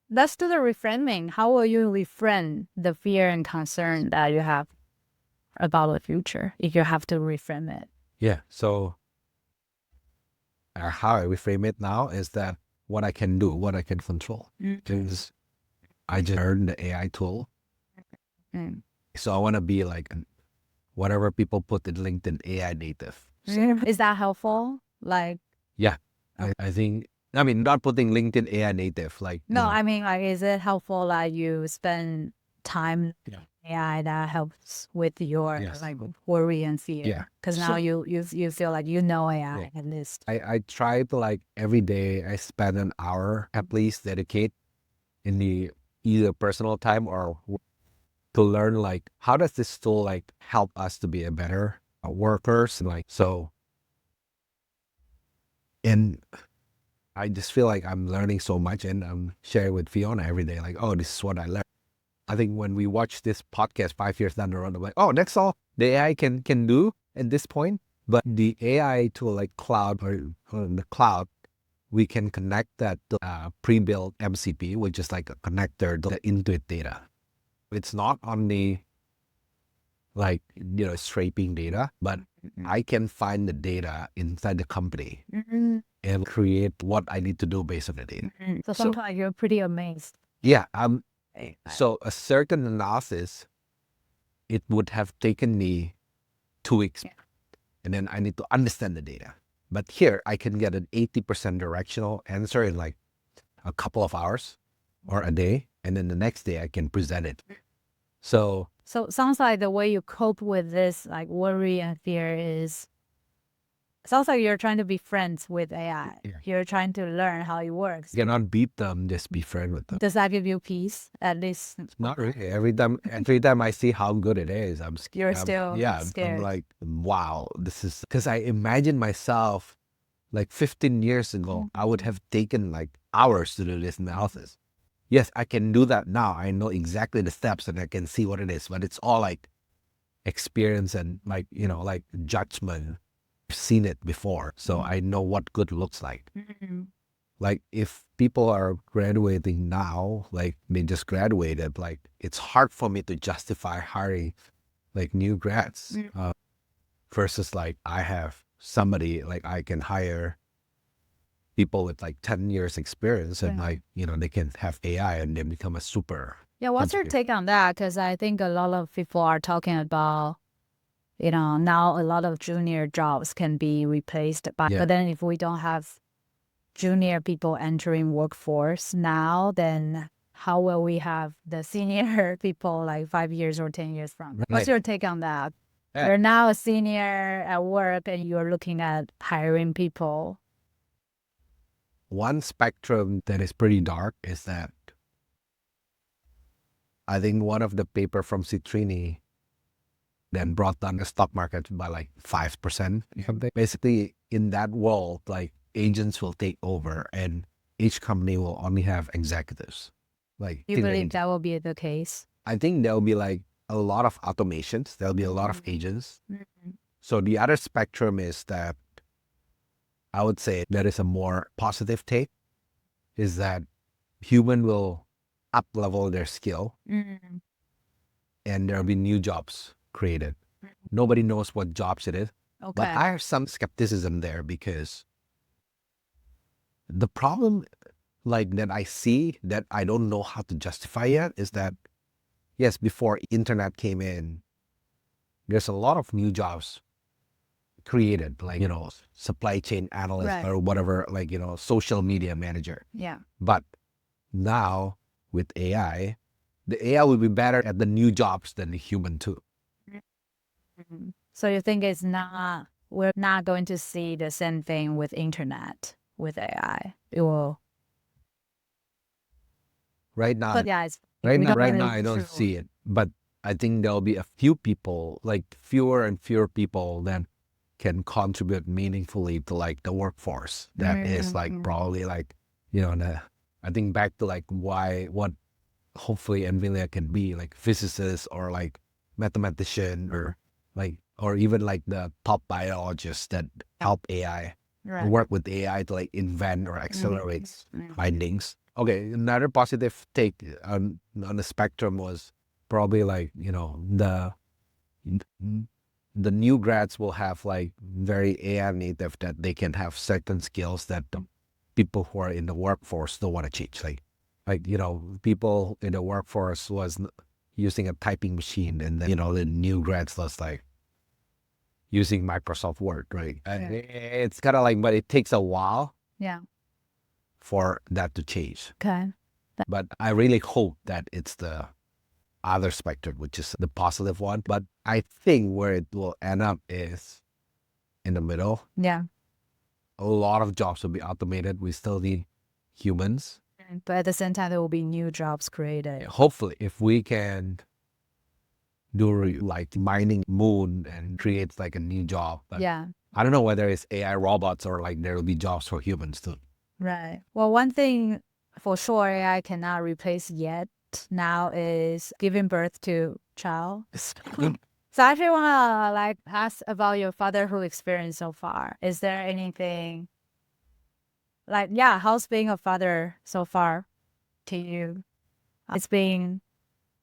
S1: let's do the reframing. How will you reframe the fear and concern that you have about the future if you have to reframe it?
S2: Yeah. So how I reframe it now is that what I can do, what I can control. Because I just learned the AI tool. So I want to be like whatever people put in LinkedIn, AI native. So,
S1: is that helpful? Like,
S2: yeah, I think, I mean, not putting LinkedIn AI native. Like,
S1: no, I mean, like, is it helpful that you spend time AI that helps with your like worry and fear?
S2: Yeah.
S1: Because now you feel like you know AI at least.
S2: I try to like every day I spend an hour at least dedicate in the either personal time or to learn like how does this tool like help us to be a better workers and like so. And I just feel like I'm learning so much and I'm sharing with Fiona every day like, oh, this is what I learned. I think when we watch this podcast 5 years down the road, I'm like, oh, that's all the AI can do at this point. But the AI tool like cloud or the cloud, we can connect that to pre-built MCP, which is like a connector to the Intuit data. It's not only like, scraping data, but I can find the data inside the company and create what I need to do based on the data.
S1: So sometimes you're pretty amazed.
S2: Yeah. So a certain analysis, it would have taken me 2 weeks. And then I need to understand the data. But here I can get an 80% directional answer in like a couple of hours or a day. And then the next day I can present it. So
S1: it sounds like the way you cope with this like worry and fear is sounds like you're trying to be friends with AI.
S2: Yeah.
S1: You're trying to learn how it works.
S2: You cannot beat them, just be friend with them.
S1: Does that give you peace? At least
S2: Not really. Every time I see how good it is, I'm scared.
S1: you're still
S2: I'm
S1: scared.
S2: like, wow, this is because I imagine myself like 15 years ago, I would have taken like hours to do this analysis. Yes, I can do that now. I know exactly the steps and I can see what it is, but it's all like experience and like, like judgment. I've seen it before, so I know what good looks like.
S1: Mhm.
S2: Like if people are graduating now, like they just graduated, like it's hard for me to justify hiring like new grads versus like I have somebody like I can hire people with like 10 years experience and
S1: Yeah.
S2: like, they can have AI and then become a super.
S1: Yeah, what's your take on that? Because I think a lot of people are talking about, now a lot of junior jobs can be replaced by,
S2: Yeah.
S1: but then if we don't have junior people entering workforce now, then how will we have the senior people like 5 years or 10 years from?
S2: Right.
S1: What's your take on that?
S2: Yeah.
S1: You're now a senior at work and you're looking at hiring people.
S2: One spectrum that is pretty dark is that I think one of the paper from Citrini then brought down the stock market by like 5% or something. Basically, in that world, like agents will take over and each company will only have executives. Like,
S1: You believe that will be the case?
S2: I think there'll be like a lot of automations. There'll be a lot of agents. So the other spectrum is that I would say there is a more positive take is that human will up level their skill and there'll be new jobs created. Nobody knows what jobs it is.
S1: Okay.
S2: But I have some skepticism there because the problem like that I see that I don't know how to justify yet is that, yes, before internet came in, there's a lot of new jobs created, like, supply chain analyst or whatever, like, social media manager.
S1: Yeah.
S2: But now with AI, the AI will be better at the new jobs than the human too.
S1: So you think we're not going to see the same thing with internet, with AI? It will.
S2: Right now,
S1: But yeah,
S2: right now I don't see it. But I think there'll be a few people, like fewer and fewer people that can contribute meaningfully to like the workforce. That is like probably like, I think back to like what hopefully NVIDIA can be like physicists or like mathematician or even like the top biologists that help AI work with AI to like invent or accelerate findings. Okay, another positive take on the spectrum was probably like, the new grads will have like very AI native that they can have certain skills that the people who are in the workforce don't want to change. Like, people in the workforce was using a typing machine and then, the new grads was like using Microsoft Word, right? It's kind of like, but it takes a while for that to change.
S1: Okay.
S2: But I really hope that it's the other spectrum, which is the positive one. But I think where it will end up is in the middle.
S1: Yeah.
S2: A lot of jobs will be automated. We still need humans.
S1: But at the same time, there will be new jobs created.
S2: Hopefully, if we can do like mining moon and create like a new job. But I don't know whether it's AI robots or like there will be jobs for humans too.
S1: Right. Well, one thing for sure AI cannot replace yet now is giving birth to child. So I actually want to like ask about your fatherhood experience so far. Is there anything like, how's being a father so far to you? It's been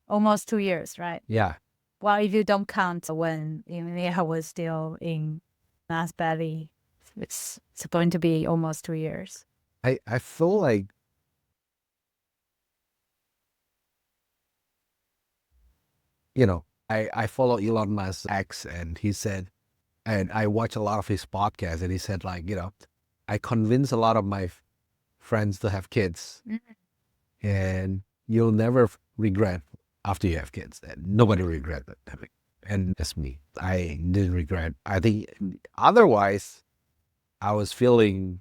S1: almost 2 years, right?
S2: Yeah.
S1: Well, if you don't count when Emilia was still in Mass belly, it's going to be almost 2 years.
S2: I feel like I follow Elon Musk X and he said, and I watch a lot of his podcasts and he said like, I convince a lot of my friends to have kids and you'll never regret after you have kids. And nobody regret it. And that's me. I didn't regret. I think otherwise I was feeling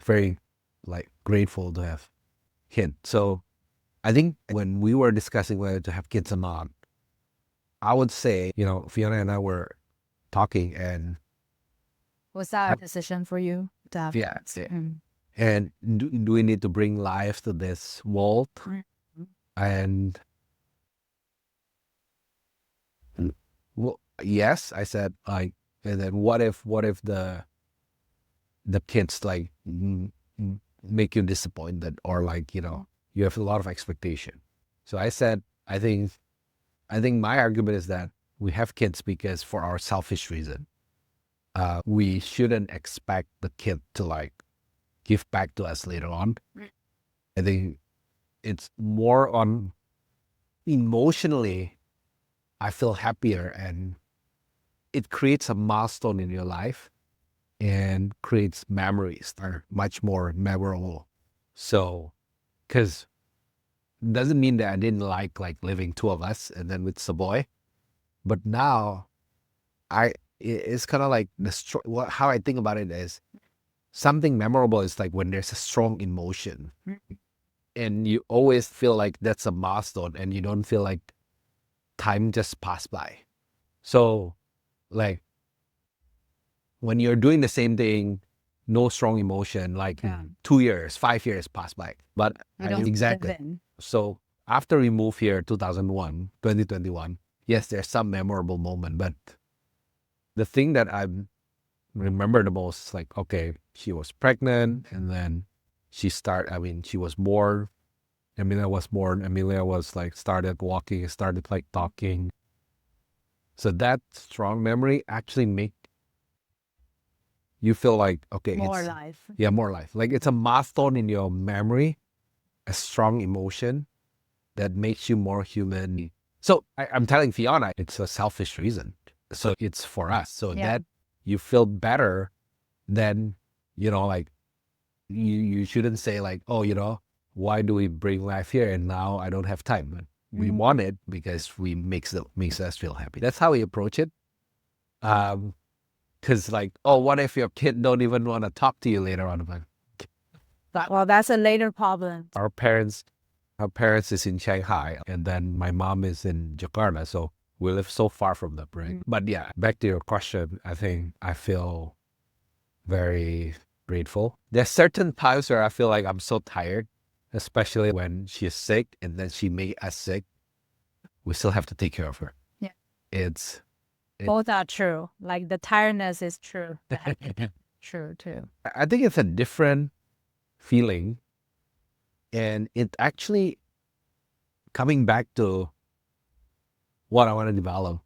S2: very like grateful to have kids. So I think when we were discussing whether to have kids or not, I would say, Fiona and I were talking, and
S1: Was that a decision for you to have
S2: yeah,
S1: kids?
S2: and do we need to bring life to this world? And well, yes, I said, like, and then what if the kids like make you disappointed, or like, you have a lot of expectation. So I said, I think my argument is that we have kids because for our selfish reason. We shouldn't expect the kid to like give back to us later on. I think it's more on emotionally, I feel happier, and it creates a milestone in your life and creates memories that are much more memorable. So, because doesn't mean that I didn't like living two of us and then with Savoy, but now it's kind of like how I think about it is something memorable is like when there's a strong emotion and you always feel like that's a milestone and you don't feel like time just passed by. So like when you're doing the same thing, no strong emotion, like 2 years, 5 years pass by. But exactly. So after we moved here, 2021, yes, there's some memorable moment, but the thing that I remember the most is like, okay, she was pregnant and then she was born. Amelia was born. Amelia was like started walking, started like talking. So that strong memory actually make you feel like, okay,
S1: more life.
S2: Yeah, more life. Like it's a milestone in your memory, a strong emotion that makes you more human. So I'm telling Fiona, it's a selfish reason. So it's for us. So that you feel better than, like you shouldn't say like, oh, why do we bring life here and now I don't have time? But we want it because we makes us feel happy. That's how we approach it. Because like, oh, what if your kid don't even want to talk to you later on?
S1: Well, that's a later problem.
S2: Our parents is in Shanghai, and then my mom is in Jakarta, so we live so far from them, right? But yeah, back to your question, I think I feel very grateful. There's certain times where I feel like I'm so tired, especially when she's sick and then she made us sick. We still have to take care of her.
S1: Yeah. Both are true. Like the tiredness is true. True too.
S2: I think it's a different feeling, and it actually coming back to what I want to develop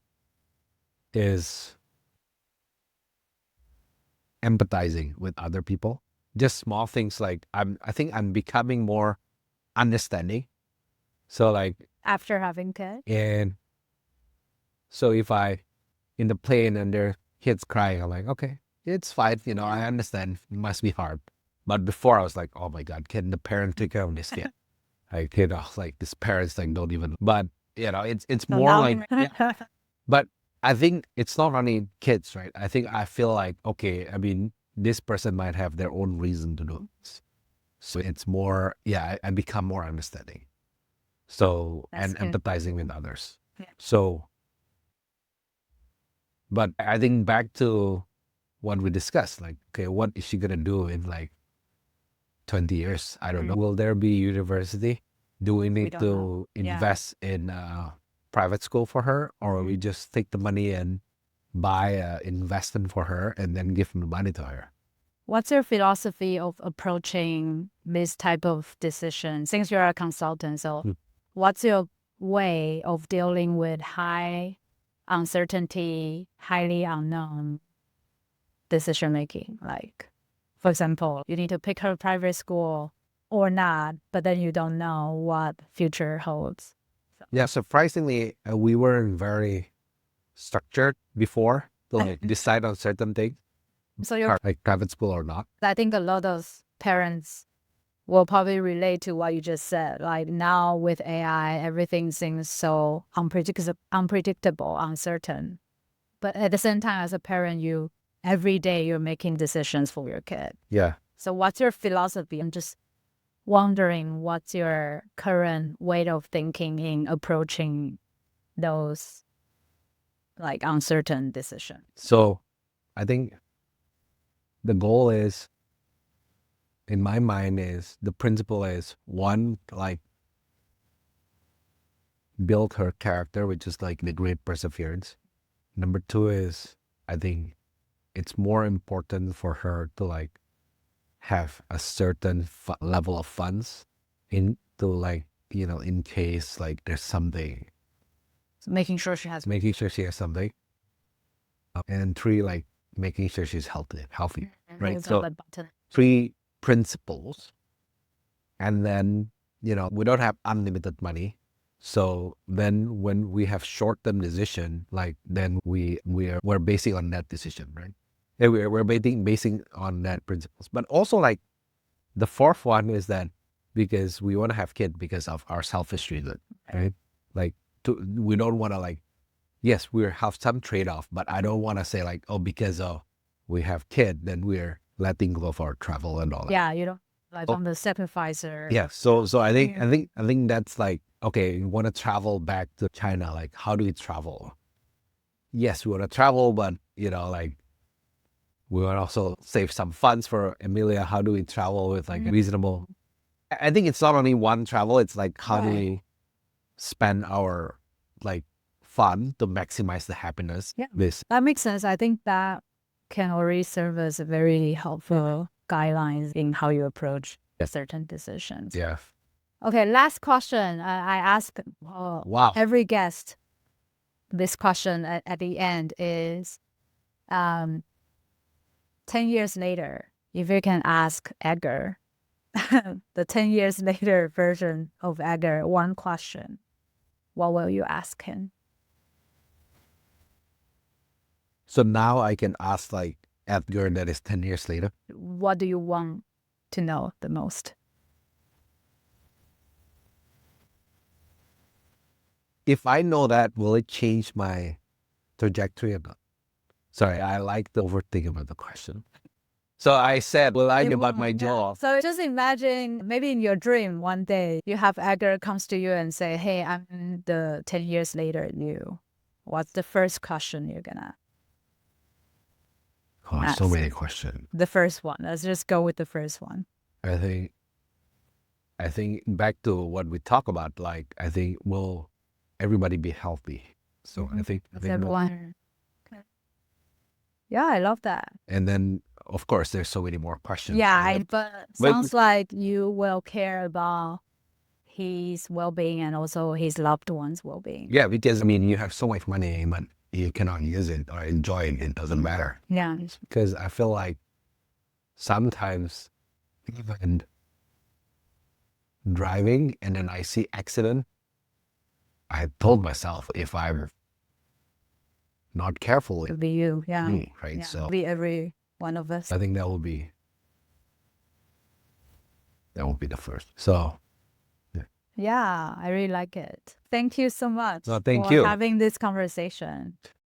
S2: is empathizing with other people. Just small things like I think I'm becoming more understanding. So like
S1: after having kids.
S2: And so if I in the plane and there are kids crying, I'm like, okay, it's fine. I understand. It must be hard. But before I was like, oh my God, can the parent take care of this kid? Like, like this parents like don't even, but it's
S1: So
S2: more
S1: now-
S2: like, but I think it's not only kids, right? I think I feel like, okay, I mean, this person might have their own reason to do this. So it's more, I become more understanding. So,
S1: That's
S2: and
S1: good.
S2: empathizing with others.
S1: Yeah.
S2: So, but I think back to what we discussed, like, okay, what is she going to do in like 20 years? I don't know. Will there be university? Do we need
S1: don't
S2: to
S1: know. Yeah.
S2: invest in private school for her, or we just take the money and buy an investment for her and then give the money to her?
S1: What's your philosophy of approaching this type of decision? Since you're a consultant, so what's your way of dealing with high uncertainty, highly unknown decision making? Like, for example, you need to pick her private school or not, but then you don't know what future holds.
S2: Yeah, surprisingly, we weren't very structured before to like decide on certain things,
S1: So you're,
S2: like private school or not.
S1: I think a lot of parents will probably relate to what you just said. Like now with AI, everything seems so unpredictable, uncertain. But at the same time, as a parent, you every day you're making decisions for your kid.
S2: Yeah.
S1: So what's your philosophy? I'm just wondering what's your current way of thinking in approaching those like uncertain decisions.
S2: So I think the goal is, in my mind, is the principle is one, like build her character, which is like the great perseverance. Number two is, I think it's more important for her to like have a certain level of funds into like, in case like there's something,
S1: So making sure she has
S2: making sure she has something. And three, like making sure she's healthy, right?
S1: hands
S2: So
S1: on the button.
S2: three principles. And then, we don't have unlimited money. So then when we have short-term decision, like then we're basing on that decision, right? And we're basing on that principles. But also like the fourth one is that because we want to have kids because of our selfish reason, right? Like we don't want to like, yes, we have some trade-off, but I don't want to say like, oh, because we have kid, then we're letting go of our travel and all that.
S1: Yeah, you don't like on the sacrificer.
S2: Yeah. So I think that's like, okay, you want to travel back to China, like how do we travel? Yes, we want to travel, but like we want to also save some funds for Emilia. How do we travel with like reasonable? I think it's not only one travel, it's like how do we spend our like fun to maximize the happiness.
S1: Yeah.
S2: This
S1: That makes sense. I think that can already serve as a very helpful guidelines in how you approach certain decisions.
S2: yeah.
S1: Okay, last question. I ask
S2: Wow.
S1: every guest this question at the end is 10 years later, if you can ask Edgar, the 10 years later version of Edgar, one question, what will you ask him?
S2: So now I can ask like Edgar that is 10 years later.
S1: What do you want to know the most?
S2: If I know that, will it change my trajectory or not? Sorry, I like the overthink about the question. So I said, will I give up my job?
S1: So just imagine maybe in your dream one day you have Edgar comes to you and say, hey, I'm the 10 years later you. What's the first question you're gonna
S2: Oh, so many questions.
S1: The first one. Let's just go with the first one.
S2: I think back to what we talk about, like I think will everybody be healthy? So I think
S1: everyone. Yeah, I love that.
S2: And then of course there's so many more questions.
S1: Yeah, but sounds like you will care about his well-being and also his loved ones' well-being.
S2: Yeah, because I mean you have so much money, but you cannot use it or enjoy it. It doesn't matter.
S1: Yeah.
S2: Because I feel like sometimes even driving and then I see accident, I told myself if I'm not careful,
S1: It'll be you. Yeah.
S2: me, right?
S1: Yeah.
S2: So
S1: It'll be every one of us.
S2: I think that will be the first. So
S1: yeah, I really like it. Thank you so much
S2: thank
S1: for
S2: you
S1: having this conversation.